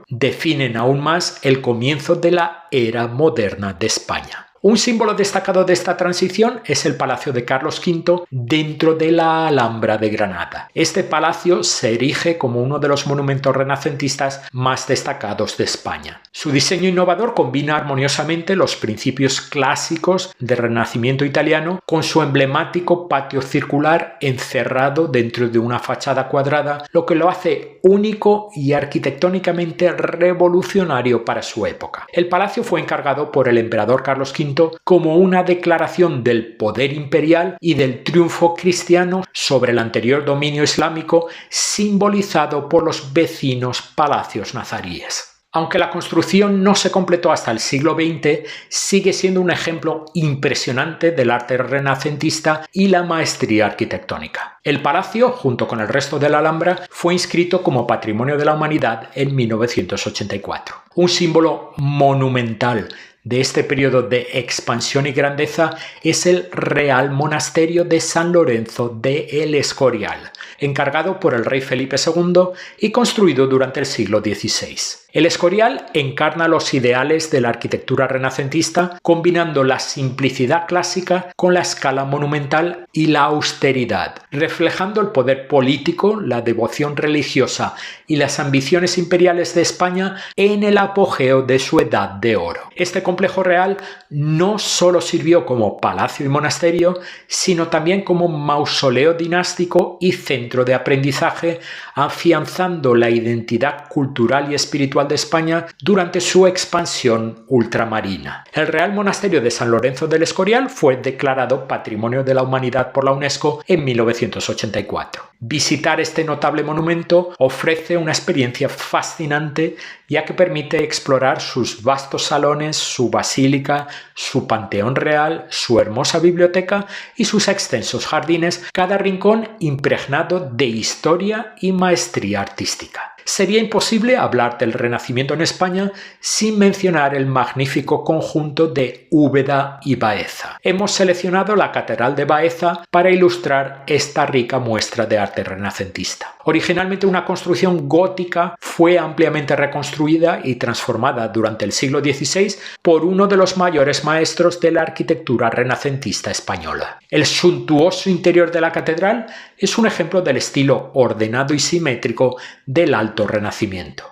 definen aún más el comienzo de la era moderna de España. Un símbolo destacado de esta transición es el Palacio de Carlos V dentro de la Alhambra de Granada. Este palacio se erige como uno de los monumentos renacentistas más destacados de España. Su diseño innovador combina armoniosamente los principios clásicos del Renacimiento italiano con su emblemático patio circular encerrado dentro de una fachada cuadrada, lo que lo hace único y arquitectónicamente revolucionario para su época. El palacio fue encargado por el emperador Carlos V como una declaración del poder imperial y del triunfo cristiano sobre el anterior dominio islámico, simbolizado por los vecinos palacios nazaríes. Aunque la construcción no se completó hasta el siglo XX, sigue siendo un ejemplo impresionante del arte renacentista y la maestría arquitectónica. El palacio, junto con el resto de la Alhambra, fue inscrito como Patrimonio de la Humanidad en 1984. Un símbolo monumental de este periodo de expansión y grandeza es el Real Monasterio de San Lorenzo de El Escorial, encargado por el rey Felipe II y construido durante el siglo XVI. El Escorial encarna los ideales de la arquitectura renacentista, combinando la simplicidad clásica con la escala monumental y la austeridad, reflejando el poder político, la devoción religiosa y las ambiciones imperiales de España en el apogeo de su edad de oro. Este complejo real no solo sirvió como palacio y monasterio, sino también como mausoleo dinástico y centro de aprendizaje, afianzando la identidad cultural y espiritual de España durante su expansión ultramarina. El Real Monasterio de San Lorenzo del Escorial fue declarado Patrimonio de la Humanidad por la UNESCO en 1984. Visitar este notable monumento ofrece una experiencia fascinante, ya que permite explorar sus vastos salones, su basílica, su panteón real, su hermosa biblioteca y sus extensos jardines, cada rincón impregnado de historia y maestría artística. Sería imposible hablar del Renacimiento en España sin mencionar el magnífico conjunto de Úbeda y Baeza. Hemos seleccionado la Catedral de Baeza para ilustrar esta rica muestra de arte renacentista. Originalmente una construcción gótica, fue ampliamente reconstruida y transformada durante el siglo XVI por uno de los mayores maestros de la arquitectura renacentista española. El suntuoso interior de la catedral es un ejemplo del estilo ordenado y simétrico del Alto Renacimiento.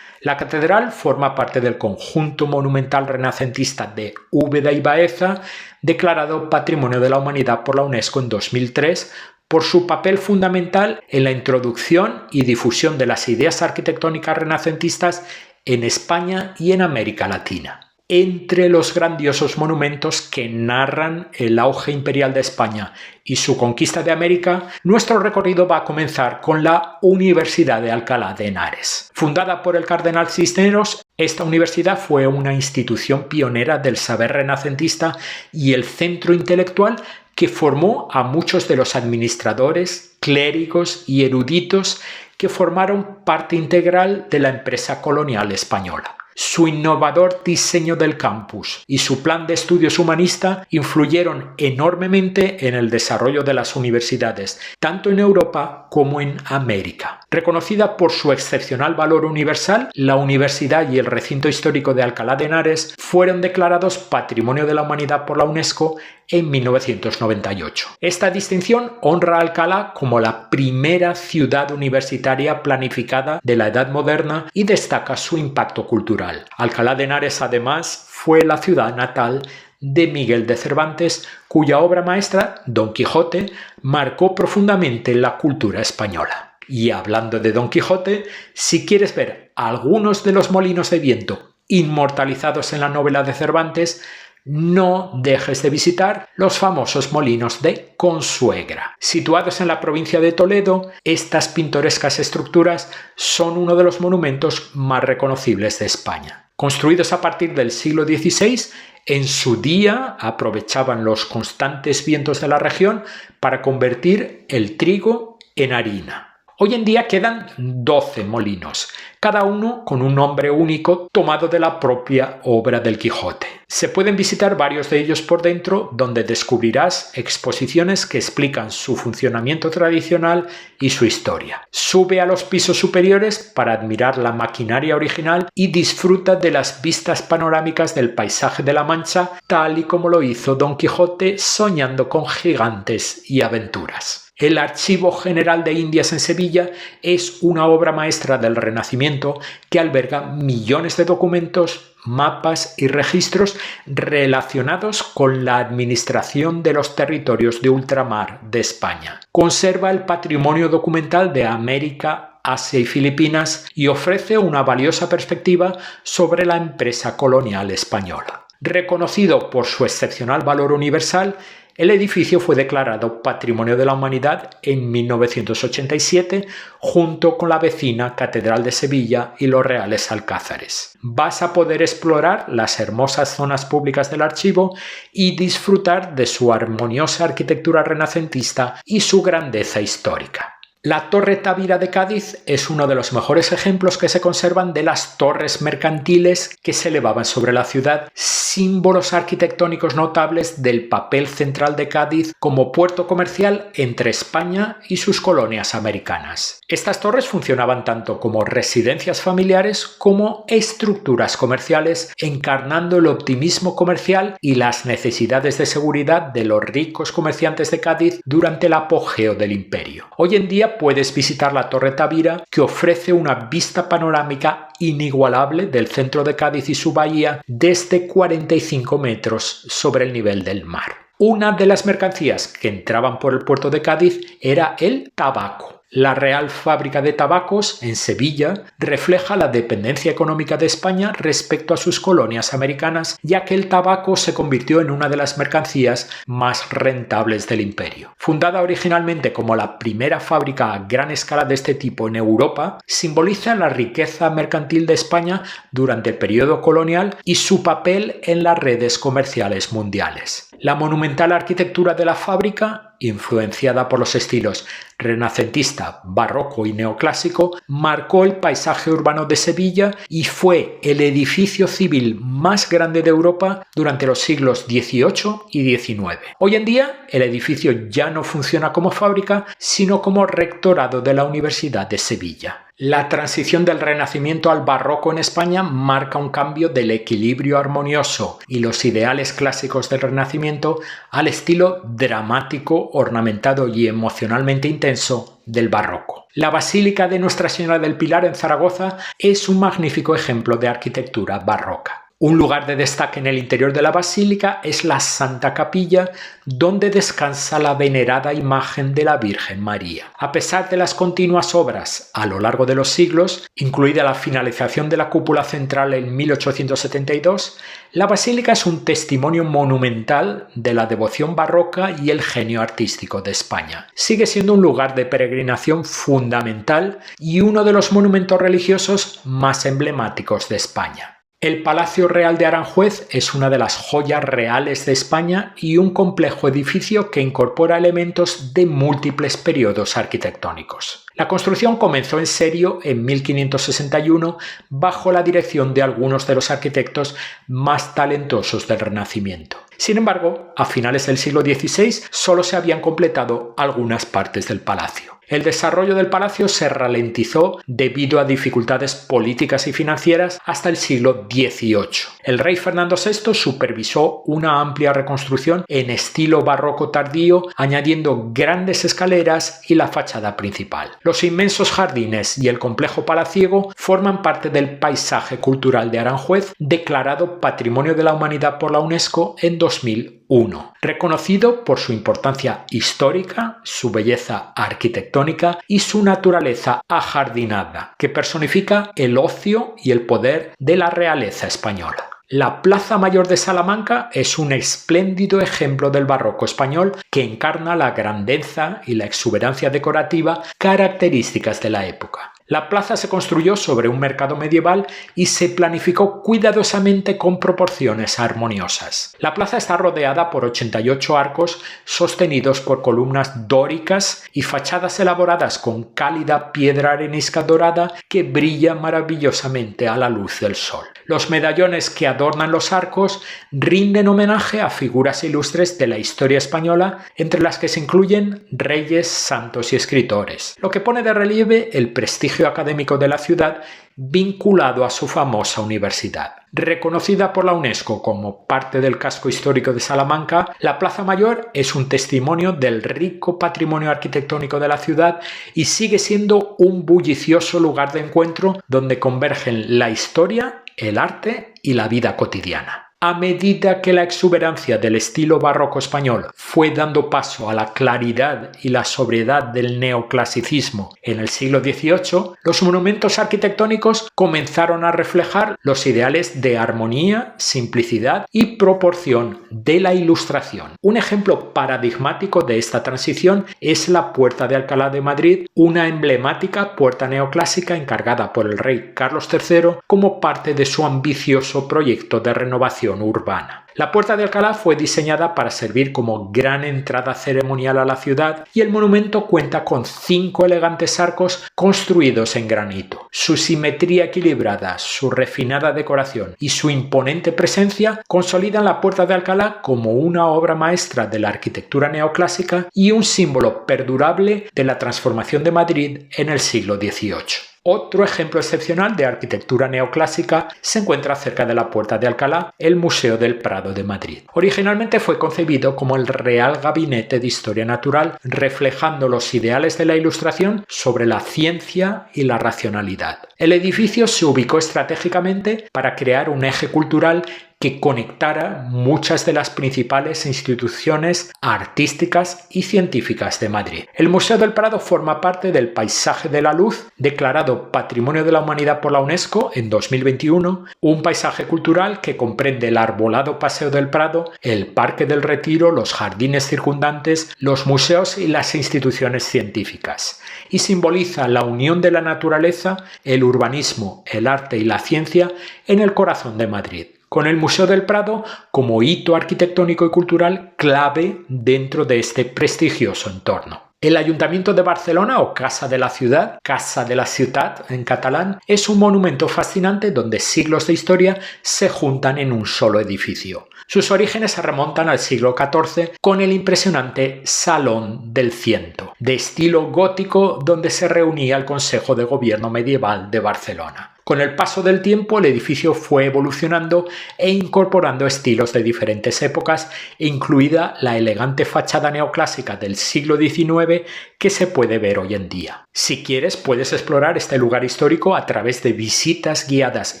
La catedral forma parte del conjunto monumental renacentista de Úbeda y Baeza, declarado Patrimonio de la Humanidad por la UNESCO en 2003, por su papel fundamental en la introducción y difusión de las ideas arquitectónicas renacentistas en España y en América Latina. Entre los grandiosos monumentos que narran el auge imperial de España y su conquista de América, nuestro recorrido va a comenzar con la Universidad de Alcalá de Henares. Fundada por el cardenal Cisneros, esta universidad fue una institución pionera del saber renacentista y el centro intelectual que formó a muchos de los administradores, clérigos y eruditos que formaron parte integral de la empresa colonial española. Su innovador diseño del campus y su plan de estudios humanista influyeron enormemente en el desarrollo de las universidades, tanto en Europa como en América. Reconocida por su excepcional valor universal, la universidad y el recinto histórico de Alcalá de Henares fueron declarados Patrimonio de la Humanidad por la UNESCO en 1998. Esta distinción honra a Alcalá como la primera ciudad universitaria planificada de la Edad Moderna y destaca su impacto cultural. Alcalá de Henares, además, fue la ciudad natal de Miguel de Cervantes, cuya obra maestra, Don Quijote, marcó profundamente la cultura española. Y hablando de Don Quijote, si quieres ver algunos de los molinos de viento inmortalizados en la novela de Cervantes, No dejes de visitar los famosos molinos de Consuegra. Situados en la provincia de Toledo, estas pintorescas estructuras son uno de los monumentos más reconocibles de España. Construidos a partir del siglo XVI, en su día aprovechaban los constantes vientos de la región para convertir el trigo en harina. Hoy en día quedan 12 molinos, cada uno con un nombre único tomado de la propia obra del Quijote. Se pueden visitar varios de ellos por dentro, donde descubrirás exposiciones que explican su funcionamiento tradicional y su historia. Sube a los pisos superiores para admirar la maquinaria original y disfruta de las vistas panorámicas del paisaje de la Mancha, tal y como lo hizo Don Quijote soñando con gigantes y aventuras. El Archivo General de Indias en Sevilla es una obra maestra del Renacimiento que alberga millones de documentos, mapas y registros relacionados con la administración de los territorios de ultramar de España. Conserva el patrimonio documental de América, Asia y Filipinas y ofrece una valiosa perspectiva sobre la empresa colonial española. Reconocido por su excepcional valor universal, el edificio fue declarado Patrimonio de la Humanidad en 1987 junto con la vecina Catedral de Sevilla y los Reales Alcázares. Vas a poder explorar las hermosas zonas públicas del archivo y disfrutar de su armoniosa arquitectura renacentista y su grandeza histórica. La Torre Tavira de Cádiz es uno de los mejores ejemplos que se conservan de las torres mercantiles que se elevaban sobre la ciudad, símbolos arquitectónicos notables del papel central de Cádiz como puerto comercial entre España y sus colonias americanas. Estas torres funcionaban tanto como residencias familiares como estructuras comerciales, encarnando el optimismo comercial y las necesidades de seguridad de los ricos comerciantes de Cádiz durante el apogeo del imperio. Hoy en día puedes visitar la Torre Tavira, que ofrece una vista panorámica inigualable del centro de Cádiz y su bahía desde 45 metros sobre el nivel del mar. Una de las mercancías que entraban por el puerto de Cádiz era el tabaco. La Real Fábrica de Tabacos, en Sevilla, refleja la dependencia económica de España respecto a sus colonias americanas, ya que el tabaco se convirtió en una de las mercancías más rentables del imperio. Fundada originalmente como la primera fábrica a gran escala de este tipo en Europa, simboliza la riqueza mercantil de España durante el periodo colonial y su papel en las redes comerciales mundiales. La monumental arquitectura de la fábrica, influenciada por los estilos renacentista, barroco y neoclásico, marcó el paisaje urbano de Sevilla y fue el edificio civil más grande de Europa durante los siglos XVIII y XIX. Hoy en día, el edificio ya no funciona como fábrica, sino como rectorado de la Universidad de Sevilla. La transición del Renacimiento al Barroco en España marca un cambio del equilibrio armonioso y los ideales clásicos del Renacimiento al estilo dramático, ornamentado y emocionalmente intenso del Barroco. La Basílica de Nuestra Señora del Pilar en Zaragoza es un magnífico ejemplo de arquitectura barroca. Un lugar de destaque en el interior de la basílica es la Santa Capilla, donde descansa la venerada imagen de la Virgen María. A pesar de las continuas obras a lo largo de los siglos, incluida la finalización de la cúpula central en 1872, la basílica es un testimonio monumental de la devoción barroca y el genio artístico de España. Sigue siendo un lugar de peregrinación fundamental y uno de los monumentos religiosos más emblemáticos de España. El Palacio Real de Aranjuez es una de las joyas reales de España y un complejo edificio que incorpora elementos de múltiples periodos arquitectónicos. La construcción comenzó en serio en 1561 bajo la dirección de algunos de los arquitectos más talentosos del Renacimiento. Sin embargo, a finales del siglo XVI solo se habían completado algunas partes del palacio. El desarrollo del palacio se ralentizó debido a dificultades políticas y financieras hasta el siglo XVIII. El rey Fernando VI supervisó una amplia reconstrucción en estilo barroco tardío, añadiendo grandes escaleras y la fachada principal. Los inmensos jardines y el complejo palaciego forman parte del paisaje cultural de Aranjuez, declarado Patrimonio de la Humanidad por la UNESCO en 2001, reconocido por su importancia histórica, su belleza arquitectónica y su naturaleza ajardinada, que personifica el ocio y el poder de la realeza española. La Plaza Mayor de Salamanca es un espléndido ejemplo del barroco español que encarna la grandeza y la exuberancia decorativa características de la época. La plaza se construyó sobre un mercado medieval y se planificó cuidadosamente con proporciones armoniosas. La plaza está rodeada por 88 arcos sostenidos por columnas dóricas y fachadas elaboradas con cálida piedra arenisca dorada que brilla maravillosamente a la luz del sol. Los medallones que adornan los arcos rinden homenaje a figuras ilustres de la historia española, entre las que se incluyen reyes, santos y escritores, lo que pone de relieve el prestigio académico de la ciudad vinculado a su famosa universidad. Reconocida por la UNESCO como parte del casco histórico de Salamanca, la Plaza Mayor es un testimonio del rico patrimonio arquitectónico de la ciudad y sigue siendo un bullicioso lugar de encuentro donde convergen la historia, el arte y la vida cotidiana. A medida que la exuberancia del estilo barroco español fue dando paso a la claridad y la sobriedad del neoclasicismo en el siglo XVIII, los monumentos arquitectónicos comenzaron a reflejar los ideales de armonía, simplicidad y proporción de la Ilustración. Un ejemplo paradigmático de esta transición es la Puerta de Alcalá de Madrid, una emblemática puerta neoclásica encargada por el rey Carlos III como parte de su ambicioso proyecto de renovación urbana. La Puerta de Alcalá fue diseñada para servir como gran entrada ceremonial a la ciudad y el monumento cuenta con 5 elegantes arcos construidos en granito. Su simetría equilibrada, su refinada decoración y su imponente presencia consolidan la Puerta de Alcalá como una obra maestra de la arquitectura neoclásica y un símbolo perdurable de la transformación de Madrid en el siglo XVIII. Otro ejemplo excepcional de arquitectura neoclásica se encuentra cerca de la Puerta de Alcalá, el Museo del Prado de Madrid. Originalmente fue concebido como el Real Gabinete de Historia Natural, reflejando los ideales de la Ilustración sobre la ciencia y la racionalidad. El edificio se ubicó estratégicamente para crear un eje cultural que conectara muchas de las principales instituciones artísticas y científicas de Madrid. El Museo del Prado forma parte del Paisaje de la Luz, declarado Patrimonio de la Humanidad por la UNESCO en 2021, un paisaje cultural que comprende el arbolado Paseo del Prado, el Parque del Retiro, los jardines circundantes, los museos y las instituciones científicas, y simboliza la unión de la naturaleza, el urbanismo, el arte y la ciencia en el corazón de Madrid, con el Museo del Prado como hito arquitectónico y cultural clave dentro de este prestigioso entorno. El Ayuntamiento de Barcelona, o Casa de la Ciudad, Casa de la Ciutat en catalán, es un monumento fascinante donde siglos de historia se juntan en un solo edificio. Sus orígenes se remontan al siglo XIV con el impresionante Salón del Ciento, de estilo gótico donde se reunía el Consejo de Gobierno medieval de Barcelona. Con el paso del tiempo, el edificio fue evolucionando e incorporando estilos de diferentes épocas, incluida la elegante fachada neoclásica del siglo XIX que se puede ver hoy en día. Si quieres, puedes explorar este lugar histórico a través de visitas guiadas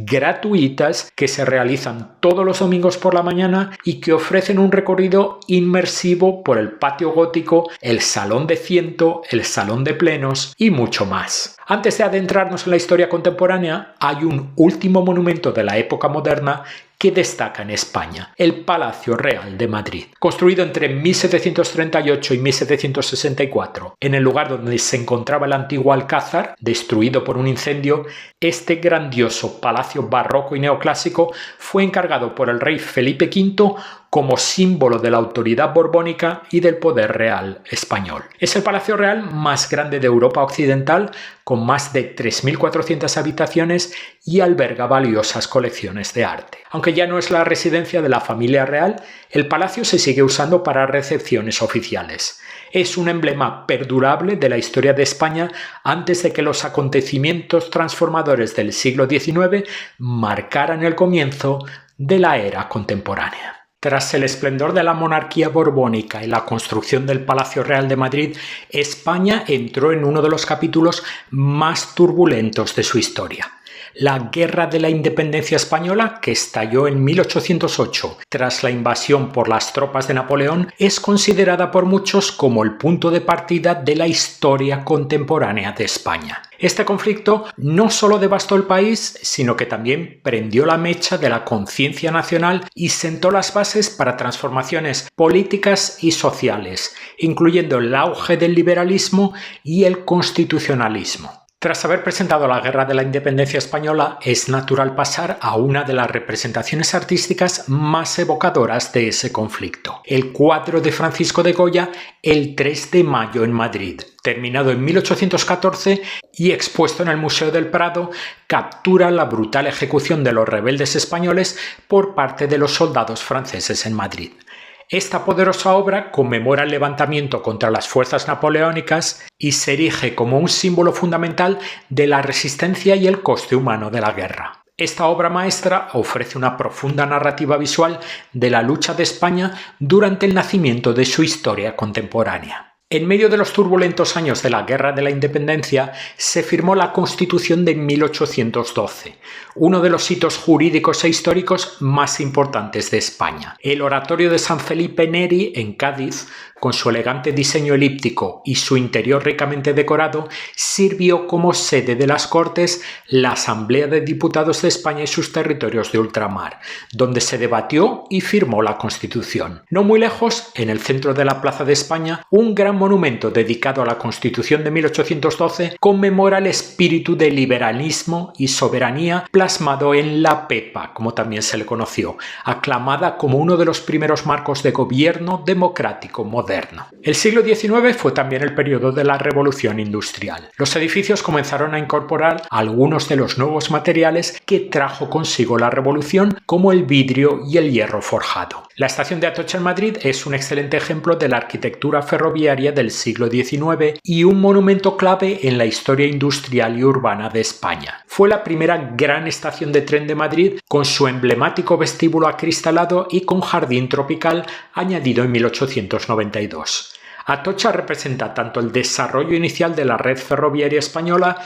gratuitas que se realizan todos los domingos por la mañana y que ofrecen un recorrido inmersivo por el patio gótico, el Salón de Ciento, el Salón de Plenos y mucho más. Antes de adentrarnos en la historia contemporánea, hay un último monumento de la época moderna que destaca en España, el Palacio Real de Madrid. Construido entre 1738 y 1764, en el lugar donde se encontraba el antiguo Alcázar, destruido por un incendio, este grandioso palacio barroco y neoclásico fue encargado por el rey Felipe V como símbolo de la autoridad borbónica y del poder real español. Es el palacio real más grande de Europa Occidental, con más de 3.400 habitaciones y alberga valiosas colecciones de arte. Aunque ya no es la residencia de la familia real, el palacio se sigue usando para recepciones oficiales. Es un emblema perdurable de la historia de España antes de que los acontecimientos transformadores del siglo XIX marcaran el comienzo de la era contemporánea. Tras el esplendor de la monarquía borbónica y la construcción del Palacio Real de Madrid, España entró en uno de los capítulos más turbulentos de su historia. La Guerra de la Independencia Española, que estalló en 1808 tras la invasión por las tropas de Napoleón, es considerada por muchos como el punto de partida de la historia contemporánea de España. Este conflicto no solo devastó el país, sino que también prendió la mecha de la conciencia nacional y sentó las bases para transformaciones políticas y sociales, incluyendo el auge del liberalismo y el constitucionalismo. Tras haber presentado la Guerra de la Independencia Española, es natural pasar a una de las representaciones artísticas más evocadoras de ese conflicto, el cuadro de Francisco de Goya, El 3 de mayo en Madrid. Terminado en 1814 y expuesto en el Museo del Prado, captura la brutal ejecución de los rebeldes españoles por parte de los soldados franceses en Madrid. Esta poderosa obra conmemora el levantamiento contra las fuerzas napoleónicas y se erige como un símbolo fundamental de la resistencia y el coste humano de la guerra. Esta obra maestra ofrece una profunda narrativa visual de la lucha de España durante el nacimiento de su historia contemporánea. En medio de los turbulentos años de la Guerra de la Independencia se firmó la Constitución de 1812, uno de los hitos jurídicos e históricos más importantes de España. El Oratorio de San Felipe Neri en Cádiz, con su elegante diseño elíptico y su interior ricamente decorado, sirvió como sede de las Cortes, la Asamblea de Diputados de España y sus territorios de ultramar, donde se debatió y firmó la Constitución. No muy lejos, en el centro de la Plaza de España, un gran monumento dedicado a la Constitución de 1812 conmemora el espíritu de liberalismo y soberanía plasmado en la Pepa, como también se le conoció, aclamada como uno de los primeros marcos de gobierno democrático moderno. El siglo XIX fue también el periodo de la Revolución Industrial. Los edificios comenzaron a incorporar algunos de los nuevos materiales que trajo consigo la Revolución, como el vidrio y el hierro forjado. La estación de Atocha en Madrid es un excelente ejemplo de la arquitectura ferroviaria del siglo XIX y un monumento clave en la historia industrial y urbana de España. Fue la primera gran estación de tren de Madrid, con su emblemático vestíbulo acristalado y con jardín tropical añadido en 1892. Atocha representa tanto el desarrollo inicial de la red ferroviaria española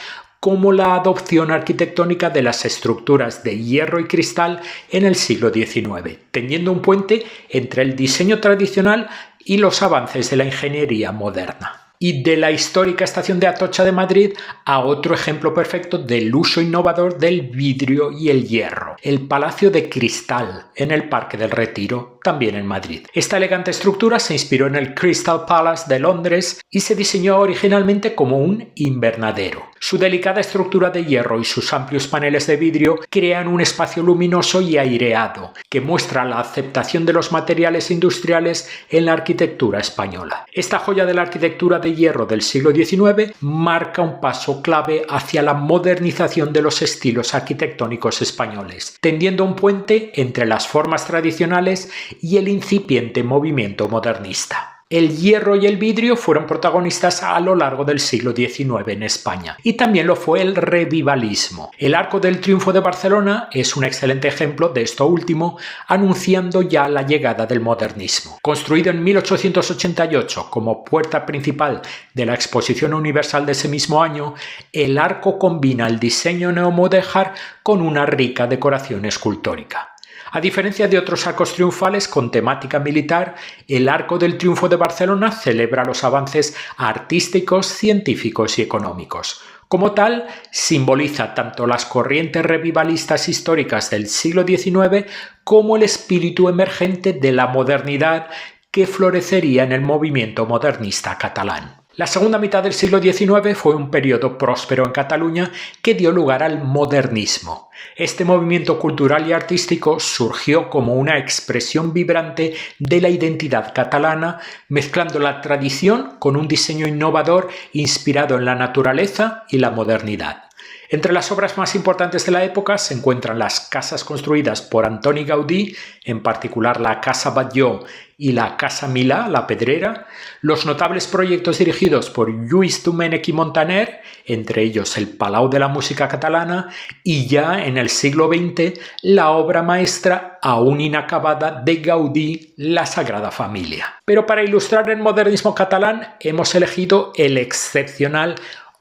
como la adopción arquitectónica de las estructuras de hierro y cristal en el siglo XIX, tendiendo un puente entre el diseño tradicional y los avances de la ingeniería moderna. Y de la histórica estación de Atocha de Madrid a otro ejemplo perfecto del uso innovador del vidrio y el hierro, el Palacio de Cristal en el Parque del Retiro, también en Madrid. Esta elegante estructura se inspiró en el Crystal Palace de Londres y se diseñó originalmente como un invernadero. Su delicada estructura de hierro y sus amplios paneles de vidrio crean un espacio luminoso y aireado que muestra la aceptación de los materiales industriales en la arquitectura española. Esta joya de la arquitectura de hierro del siglo XIX marca un paso clave hacia la modernización de los estilos arquitectónicos españoles, tendiendo un puente entre las formas tradicionales y el incipiente movimiento modernista. El hierro y el vidrio fueron protagonistas a lo largo del siglo XIX en España, y también lo fue el revivalismo. El Arco del Triunfo de Barcelona es un excelente ejemplo de esto último, anunciando ya la llegada del modernismo. Construido en 1888 como puerta principal de la Exposición Universal de ese mismo año, el arco combina el diseño neomudéjar con una rica decoración escultórica. A diferencia de otros arcos triunfales con temática militar, el Arco del Triunfo de Barcelona celebra los avances artísticos, científicos y económicos. Como tal, simboliza tanto las corrientes revivalistas históricas del siglo XIX como el espíritu emergente de la modernidad que florecería en el movimiento modernista catalán. La segunda mitad del siglo XIX fue un periodo próspero en Cataluña que dio lugar al modernismo. Este movimiento cultural y artístico surgió como una expresión vibrante de la identidad catalana, mezclando la tradición con un diseño innovador inspirado en la naturaleza y la modernidad. Entre las obras más importantes de la época se encuentran las casas construidas por Antoni Gaudí, en particular la Casa Batlló y la Casa Milà, la Pedrera, los notables proyectos dirigidos por Lluís Domènech i Montaner, entre ellos el Palau de la Música Catalana, y ya en el siglo XX la obra maestra aún inacabada de Gaudí, la Sagrada Familia. Pero para ilustrar el modernismo catalán hemos elegido el excepcional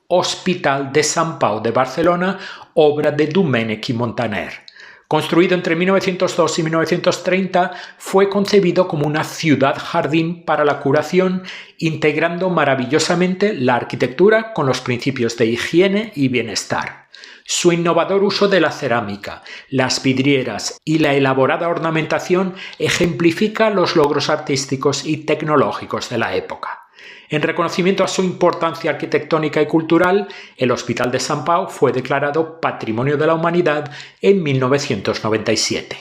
Hospital de Sant Pau de Barcelona obra de Domènech y Montaner. Construido entre 1902 y 1930, fue concebido como una ciudad-jardín para la curación, integrando maravillosamente la arquitectura con los principios de higiene y bienestar. Su innovador uso de la cerámica, las vidrieras y la elaborada ornamentación ejemplifica los logros artísticos y tecnológicos de la época. En reconocimiento a su importancia arquitectónica y cultural, el Hospital de Sant Pau fue declarado Patrimonio de la Humanidad en 1997.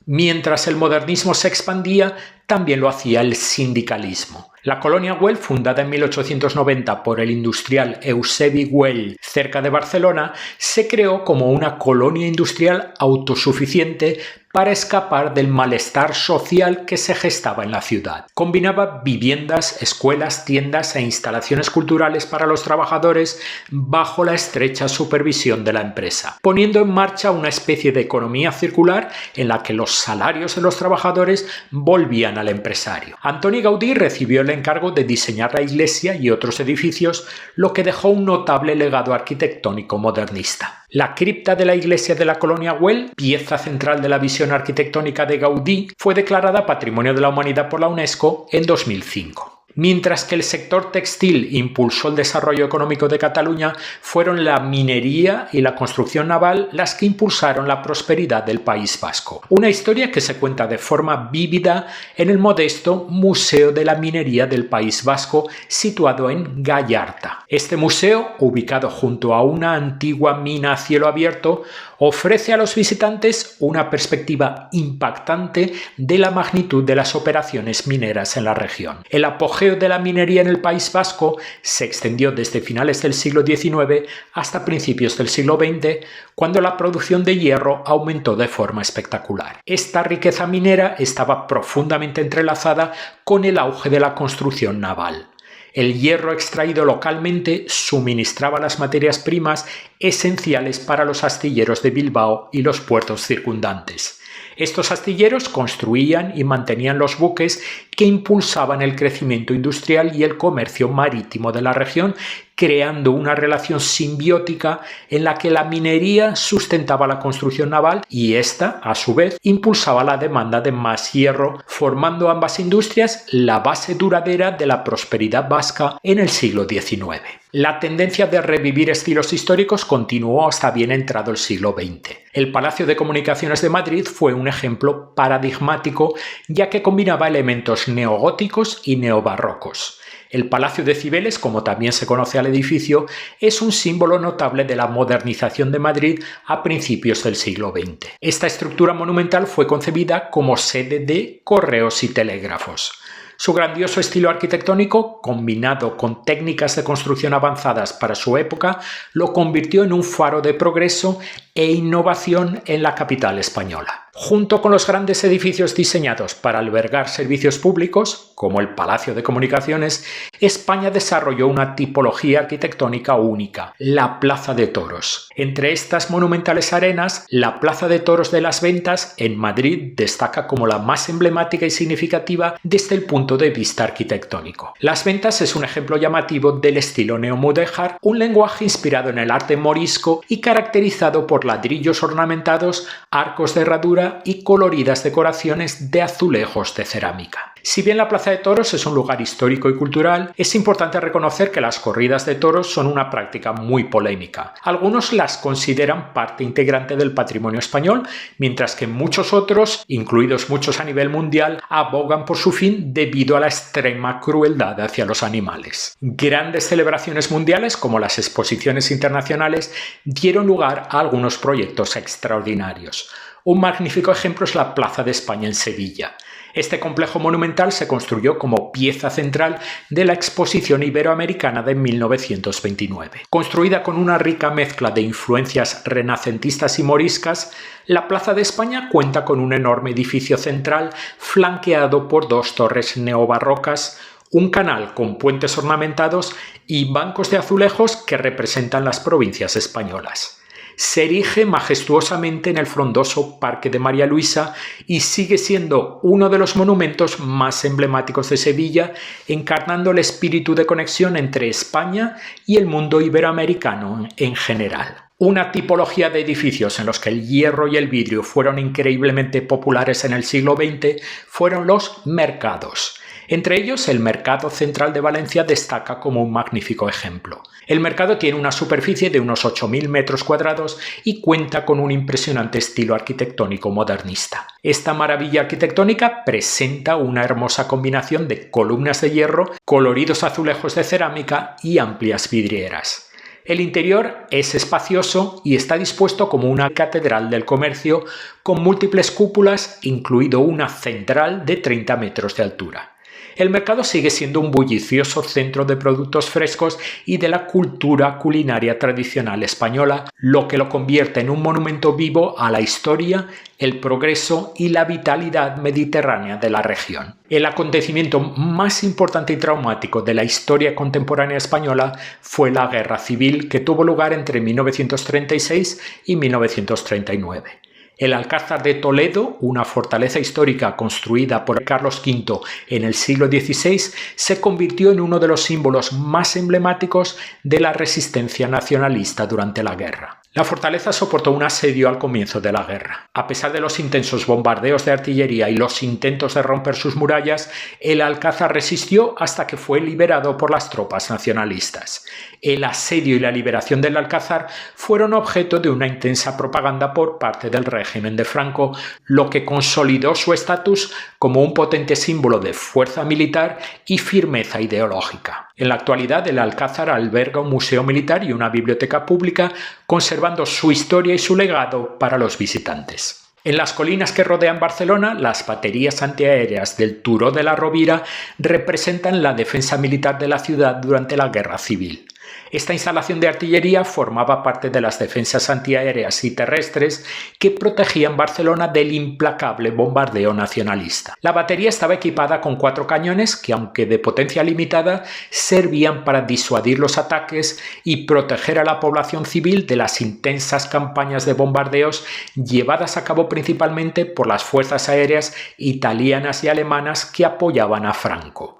Mientras el modernismo se expandía, también lo hacía el sindicalismo. La colonia Güell, fundada en 1890 por el industrial Eusebi Güell cerca de Barcelona, se creó como una colonia industrial autosuficiente para escapar del malestar social que se gestaba en la ciudad. Combinaba viviendas, escuelas, tiendas e instalaciones culturales para los trabajadores bajo la estrecha supervisión de la empresa, poniendo en marcha una especie de economía circular en la que los salarios de los trabajadores volvían al empresario. Antoni Gaudí recibió el encargo de diseñar la iglesia y otros edificios, lo que dejó un notable legado arquitectónico modernista. La cripta de la iglesia de la colonia Güell, pieza central de la visión arquitectónica de Gaudí, fue declarada Patrimonio de la Humanidad por la UNESCO en 2005. Mientras que el sector textil impulsó el desarrollo económico de Cataluña, fueron la minería y la construcción naval las que impulsaron la prosperidad del País Vasco. Una historia que se cuenta de forma vívida en el modesto Museo de la Minería del País Vasco, situado en Gallarta. Este museo, ubicado junto a una antigua mina a cielo abierto, ofrece a los visitantes una perspectiva impactante de la magnitud de las operaciones mineras en la región. El apogeo de la minería en el País Vasco se extendió desde finales del siglo XIX hasta principios del siglo XX, cuando la producción de hierro aumentó de forma espectacular. Esta riqueza minera estaba profundamente entrelazada con el auge de la construcción naval. El hierro extraído localmente suministraba las materias primas esenciales para los astilleros de Bilbao y los puertos circundantes. Estos astilleros construían y mantenían los buques que impulsaban el crecimiento industrial y el comercio marítimo de la región, creando una relación simbiótica en la que la minería sustentaba la construcción naval y ésta, a su vez, impulsaba la demanda de más hierro, formando ambas industrias la base duradera de la prosperidad vasca en el siglo XIX. La tendencia de revivir estilos históricos continuó hasta bien entrado el siglo XX. El Palacio de Comunicaciones de Madrid fue un ejemplo paradigmático, ya que combinaba elementos neogóticos y neobarrocos. El Palacio de Cibeles, como también se conoce al edificio, es un símbolo notable de la modernización de Madrid a principios del siglo XX. Esta estructura monumental fue concebida como sede de correos y telégrafos. Su grandioso estilo arquitectónico, combinado con técnicas de construcción avanzadas para su época, lo convirtió en un faro de progreso e innovación en la capital española. Junto con los grandes edificios diseñados para albergar servicios públicos, como el Palacio de Comunicaciones, España desarrolló una tipología arquitectónica única, la Plaza de Toros. Entre estas monumentales arenas, la Plaza de Toros de las Ventas, en Madrid, destaca como la más emblemática y significativa desde el punto de vista arquitectónico. Las Ventas es un ejemplo llamativo del estilo neomudéjar, un lenguaje inspirado en el arte morisco y caracterizado por ladrillos ornamentados, arcos de herradura y coloridas decoraciones de azulejos de cerámica. Si bien la Plaza de Toros es un lugar histórico y cultural, es importante reconocer que las corridas de toros son una práctica muy polémica. Algunos las consideran parte integrante del patrimonio español, mientras que muchos otros, incluidos muchos a nivel mundial, abogan por su fin debido a la extrema crueldad hacia los animales. Grandes celebraciones mundiales, como las exposiciones internacionales, dieron lugar a algunos proyectos extraordinarios. Un magnífico ejemplo es la Plaza de España en Sevilla. Este complejo monumental se construyó como pieza central de la Exposición Iberoamericana de 1929. Construida con una rica mezcla de influencias renacentistas y moriscas, la Plaza de España cuenta con un enorme edificio central flanqueado por dos torres neobarrocas, un canal con puentes ornamentados y bancos de azulejos que representan las provincias españolas. Se erige majestuosamente en el frondoso Parque de María Luisa y sigue siendo uno de los monumentos más emblemáticos de Sevilla, encarnando el espíritu de conexión entre España y el mundo iberoamericano en general. Una tipología de edificios en los que el hierro y el vidrio fueron increíblemente populares en el siglo XX fueron los mercados. Entre ellos, el Mercado Central de Valencia destaca como un magnífico ejemplo. El mercado tiene una superficie de unos 8.000 metros cuadrados y cuenta con un impresionante estilo arquitectónico modernista. Esta maravilla arquitectónica presenta una hermosa combinación de columnas de hierro, coloridos azulejos de cerámica y amplias vidrieras. El interior es espacioso y está dispuesto como una catedral del comercio con múltiples cúpulas, incluido una central de 30 metros de altura. El mercado sigue siendo un bullicioso centro de productos frescos y de la cultura culinaria tradicional española, lo que lo convierte en un monumento vivo a la historia, el progreso y la vitalidad mediterránea de la región. El acontecimiento más importante y traumático de la historia contemporánea española fue la Guerra Civil, que tuvo lugar entre 1936 y 1939. El Alcázar de Toledo, una fortaleza histórica construida por Carlos V en el siglo XVI, se convirtió en uno de los símbolos más emblemáticos de la resistencia nacionalista durante la guerra. La fortaleza soportó un asedio al comienzo de la guerra. A pesar de los intensos bombardeos de artillería y los intentos de romper sus murallas, el Alcázar resistió hasta que fue liberado por las tropas nacionalistas. El asedio y la liberación del Alcázar fueron objeto de una intensa propaganda por parte del régimen de Franco, lo que consolidó su estatus como un potente símbolo de fuerza militar y firmeza ideológica. En la actualidad, el Alcázar alberga un museo militar y una biblioteca pública, conservando su historia y su legado para los visitantes. En las colinas que rodean Barcelona, las baterías antiaéreas del Turó de la Rovira representan la defensa militar de la ciudad durante la Guerra Civil. Esta instalación de artillería formaba parte de las defensas antiaéreas y terrestres que protegían Barcelona del implacable bombardeo nacionalista. La batería estaba equipada con 4 cañones que, aunque de potencia limitada, servían para disuadir los ataques y proteger a la población civil de las intensas campañas de bombardeos llevadas a cabo principalmente por las fuerzas aéreas italianas y alemanas que apoyaban a Franco.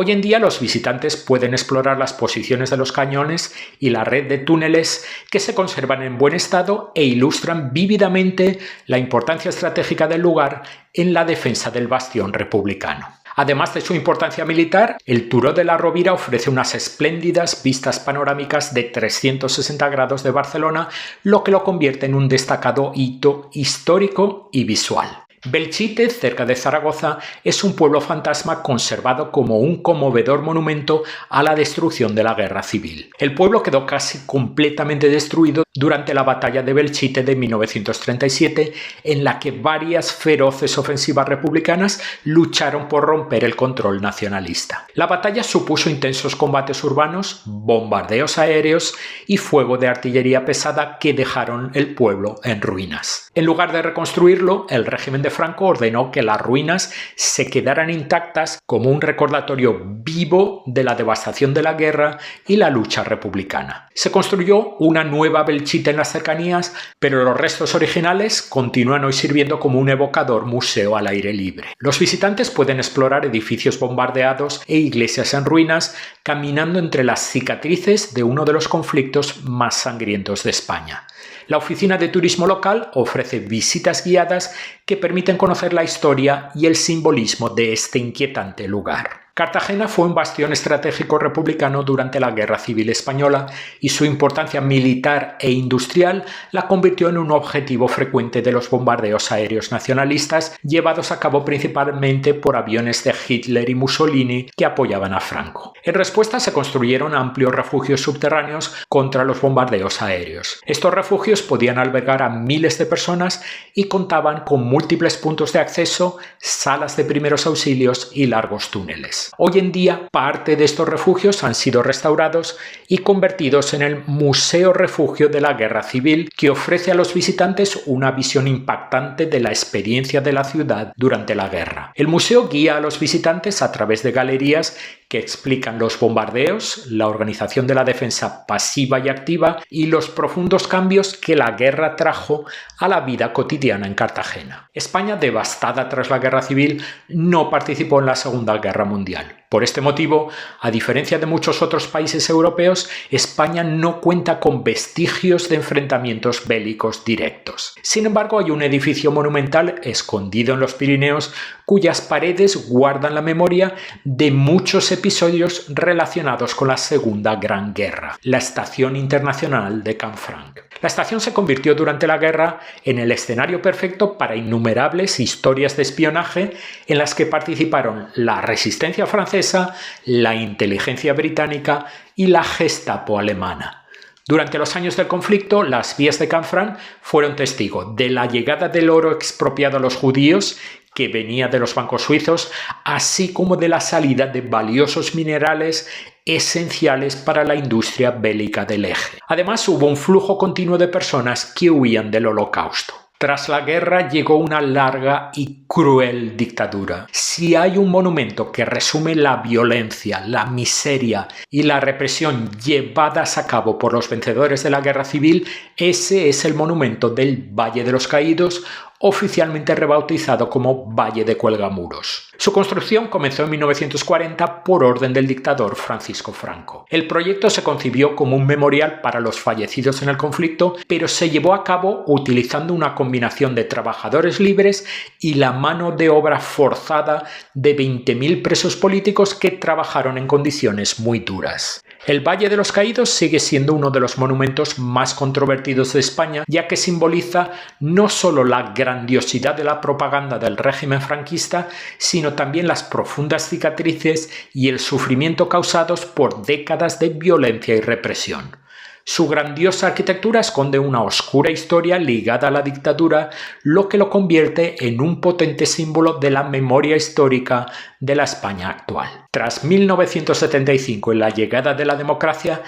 Hoy en día los visitantes pueden explorar las posiciones de los cañones y la red de túneles que se conservan en buen estado e ilustran vívidamente la importancia estratégica del lugar en la defensa del bastión republicano. Además de su importancia militar, el Turó de la Rovira ofrece unas espléndidas vistas panorámicas de 360 grados de Barcelona, lo que lo convierte en un destacado hito histórico y visual. Belchite, cerca de Zaragoza, es un pueblo fantasma conservado como un conmovedor monumento a la destrucción de la Guerra Civil. El pueblo quedó casi completamente destruido durante la batalla de Belchite de 1937, en la que varias feroces ofensivas republicanas lucharon por romper el control nacionalista. La batalla supuso intensos combates urbanos, bombardeos aéreos y fuego de artillería pesada que dejaron el pueblo en ruinas. En lugar de reconstruirlo, el régimen de Franco ordenó que las ruinas se quedaran intactas como un recordatorio vivo de la devastación de la guerra y la lucha republicana. Se construyó una nueva Belchite en las cercanías, pero los restos originales continúan hoy sirviendo como un evocador museo al aire libre. Los visitantes pueden explorar edificios bombardeados e iglesias en ruinas, caminando entre las cicatrices de uno de los conflictos más sangrientos de España. La Oficina de Turismo Local ofrece visitas guiadas que permiten conocer la historia y el simbolismo de este inquietante lugar. Cartagena fue un bastión estratégico republicano durante la Guerra Civil Española y su importancia militar e industrial la convirtió en un objetivo frecuente de los bombardeos aéreos nacionalistas llevados a cabo principalmente por aviones de Hitler y Mussolini que apoyaban a Franco. En respuesta se construyeron amplios refugios subterráneos contra los bombardeos aéreos. Estos refugios podían albergar a miles de personas y contaban con múltiples puntos de acceso, salas de primeros auxilios y largos túneles. Hoy en día, parte de estos refugios han sido restaurados y convertidos en el Museo Refugio de la Guerra Civil, que ofrece a los visitantes una visión impactante de la experiencia de la ciudad durante la guerra. El museo guía a los visitantes a través de galerías que explican los bombardeos, la organización de la defensa pasiva y activa y los profundos cambios que la guerra trajo a la vida cotidiana en Cartagena. España, devastada tras la Guerra Civil, no participó en la Segunda Guerra Mundial. Por este motivo, a diferencia de muchos otros países europeos, España no cuenta con vestigios de enfrentamientos bélicos directos. Sin embargo, hay un edificio monumental escondido en los Pirineos cuyas paredes guardan la memoria de muchos episodios relacionados con la Segunda Gran Guerra, la Estación Internacional de Canfranc. La estación se convirtió durante la guerra en el escenario perfecto para innumerables historias de espionaje en las que participaron la resistencia francesa, la inteligencia británica y la Gestapo alemana. Durante los años del conflicto, las vías de Canfranc fueron testigo de la llegada del oro expropiado a los judíos, que venía de los bancos suizos, así como de la salida de valiosos minerales esenciales para la industria bélica del Eje. Además, hubo un flujo continuo de personas que huían del Holocausto. Tras la guerra llegó una larga y cruel dictadura. Si hay un monumento que resume la violencia, la miseria y la represión llevadas a cabo por los vencedores de la guerra civil, ese es el monumento del Valle de los Caídos, oficialmente rebautizado como Valle de Cuelgamuros. Su construcción comenzó en 1940 por orden del dictador Francisco Franco. El proyecto se concibió como un memorial para los fallecidos en el conflicto, pero se llevó a cabo utilizando una combinación de trabajadores libres y la mano de obra forzada de 20.000 presos políticos que trabajaron en condiciones muy duras. El Valle de los Caídos sigue siendo uno de los monumentos más controvertidos de España, ya que simboliza no solo la grandiosidad de la propaganda del régimen franquista, sino también las profundas cicatrices y el sufrimiento causados por décadas de violencia y represión. Su grandiosa arquitectura esconde una oscura historia ligada a la dictadura, lo que lo convierte en un potente símbolo de la memoria histórica de la España actual. Tras 1975 y la llegada de la democracia,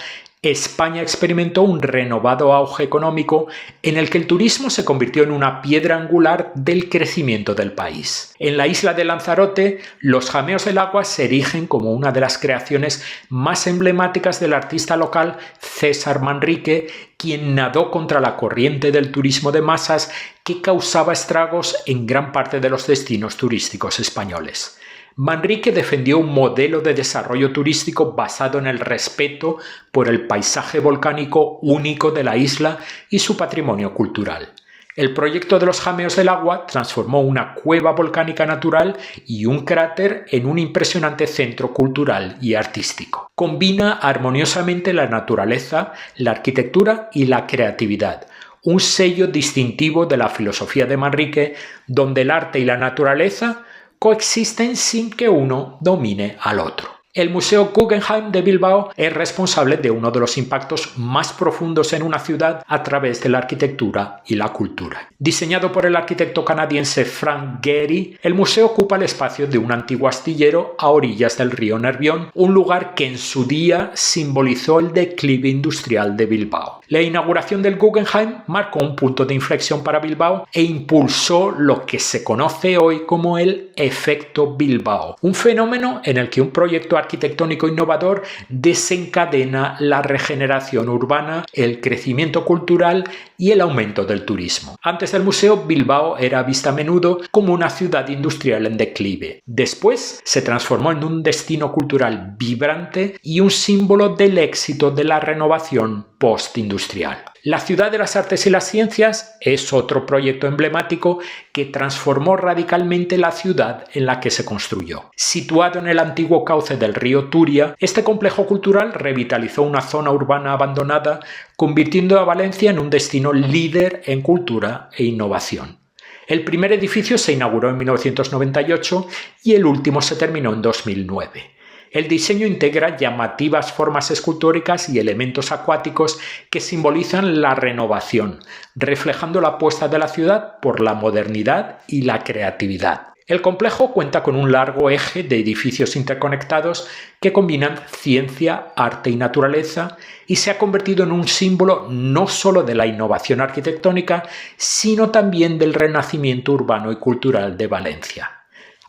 España experimentó un renovado auge económico en el que el turismo se convirtió en una piedra angular del crecimiento del país. En la isla de Lanzarote, los jameos del agua se erigen como una de las creaciones más emblemáticas del artista local César Manrique, quien nadó contra la corriente del turismo de masas que causaba estragos en gran parte de los destinos turísticos españoles. Manrique defendió un modelo de desarrollo turístico basado en el respeto por el paisaje volcánico único de la isla y su patrimonio cultural. El proyecto de los jameos del agua transformó una cueva volcánica natural y un cráter en un impresionante centro cultural y artístico. Combina armoniosamente la naturaleza, la arquitectura y la creatividad, un sello distintivo de la filosofía de Manrique, donde el arte y la naturaleza coexisten sin que uno domine al otro. El Museo Guggenheim de Bilbao es responsable de uno de los impactos más profundos en una ciudad a través de la arquitectura y la cultura. Diseñado por el arquitecto canadiense Frank Gehry, el museo ocupa el espacio de un antiguo astillero a orillas del río Nervión, un lugar que en su día simbolizó el declive industrial de Bilbao. La inauguración del Guggenheim marcó un punto de inflexión para Bilbao e impulsó lo que se conoce hoy como el efecto Bilbao, un fenómeno en el que un proyecto arquitectónico innovador desencadena la regeneración urbana, el crecimiento cultural y el aumento del turismo. Antes del museo, Bilbao era vista a menudo como una ciudad industrial en declive. Después se transformó en un destino cultural vibrante y un símbolo del éxito de la renovación postindustrial. La Ciudad de las Artes y las Ciencias es otro proyecto emblemático que transformó radicalmente la ciudad en la que se construyó. Situado en el antiguo cauce del río Turia, este complejo cultural revitalizó una zona urbana abandonada, convirtiendo a Valencia en un destino líder en cultura e innovación. El primer edificio se inauguró en 1998 y el último se terminó en 2009. El diseño integra llamativas formas escultóricas y elementos acuáticos que simbolizan la renovación, reflejando la apuesta de la ciudad por la modernidad y la creatividad. El complejo cuenta con un largo eje de edificios interconectados que combinan ciencia, arte y naturaleza y se ha convertido en un símbolo no solo de la innovación arquitectónica, sino también del renacimiento urbano y cultural de Valencia.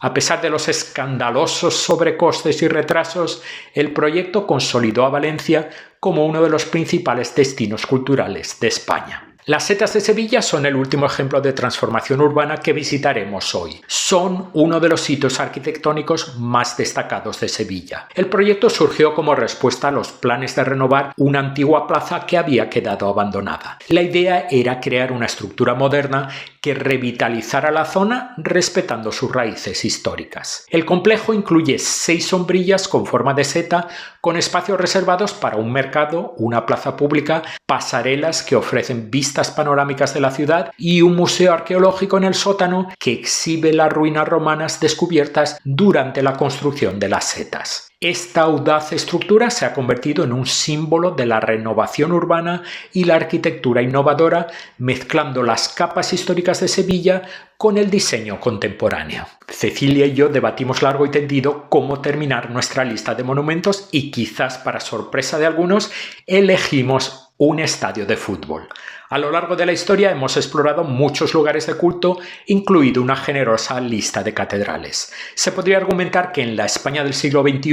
A pesar de los escandalosos sobrecostes y retrasos, el proyecto consolidó a Valencia como uno de los principales destinos culturales de España. Las setas de Sevilla son el último ejemplo de transformación urbana que visitaremos hoy. Son uno de los sitios arquitectónicos más destacados de Sevilla. El proyecto surgió como respuesta a los planes de renovar una antigua plaza que había quedado abandonada. La idea era crear una estructura moderna que revitalizara la zona respetando sus raíces históricas. El complejo incluye 6 sombrillas con forma de seta, con espacios reservados para un mercado, una plaza pública, pasarelas que ofrecen vistas panorámicas de la ciudad y un museo arqueológico en el sótano que exhibe las ruinas romanas descubiertas durante la construcción de las setas. Esta audaz estructura se ha convertido en un símbolo de la renovación urbana y la arquitectura innovadora, mezclando las capas históricas de Sevilla con el diseño contemporáneo. Cecilia y yo debatimos largo y tendido cómo terminar nuestra lista de monumentos y quizás para sorpresa de algunos elegimos un estadio de fútbol. A lo largo de la historia hemos explorado muchos lugares de culto, incluido una generosa lista de catedrales. Se podría argumentar que en la España del siglo XXI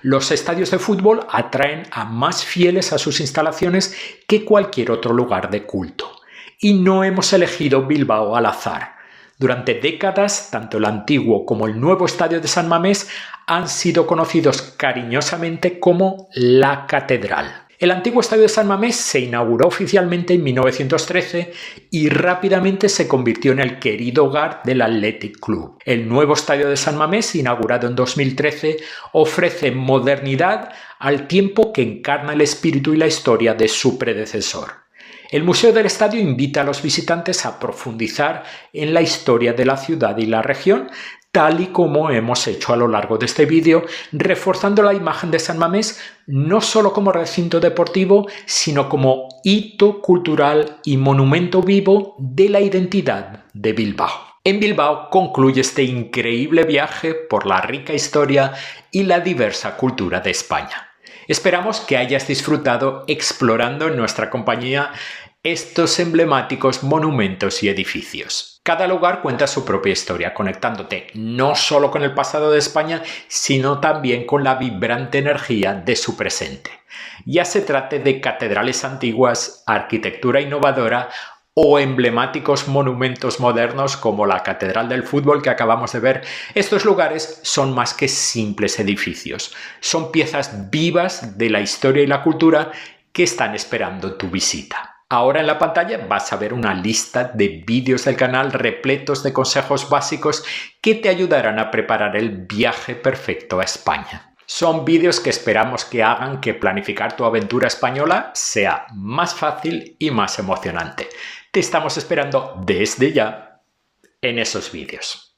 los estadios de fútbol atraen a más fieles a sus instalaciones que cualquier otro lugar de culto. Y no hemos elegido Bilbao al azar. Durante décadas, tanto el antiguo como el nuevo estadio de San Mamés han sido conocidos cariñosamente como la Catedral. El antiguo estadio de San Mamés se inauguró oficialmente en 1913 y rápidamente se convirtió en el querido hogar del Athletic Club. El nuevo estadio de San Mamés, inaugurado en 2013, ofrece modernidad al tiempo que encarna el espíritu y la historia de su predecesor. El Museo del Estadio invita a los visitantes a profundizar en la historia de la ciudad y la región, tal y como hemos hecho a lo largo de este vídeo, reforzando la imagen de San Mamés no solo como recinto deportivo, sino como hito cultural y monumento vivo de la identidad de Bilbao. En Bilbao concluye este increíble viaje por la rica historia y la diversa cultura de España. Esperamos que hayas disfrutado explorando en nuestra compañía estos emblemáticos monumentos y edificios. Cada lugar cuenta su propia historia, conectándote no solo con el pasado de España, sino también con la vibrante energía de su presente. Ya se trate de catedrales antiguas, arquitectura innovadora o emblemáticos monumentos modernos como la Catedral del Fútbol que acabamos de ver, estos lugares son más que simples edificios. Son piezas vivas de la historia y la cultura que están esperando tu visita. Ahora en la pantalla vas a ver una lista de vídeos del canal repletos de consejos básicos que te ayudarán a preparar el viaje perfecto a España. Son vídeos que esperamos que hagan que planificar tu aventura española sea más fácil y más emocionante. Te estamos esperando desde ya en esos vídeos.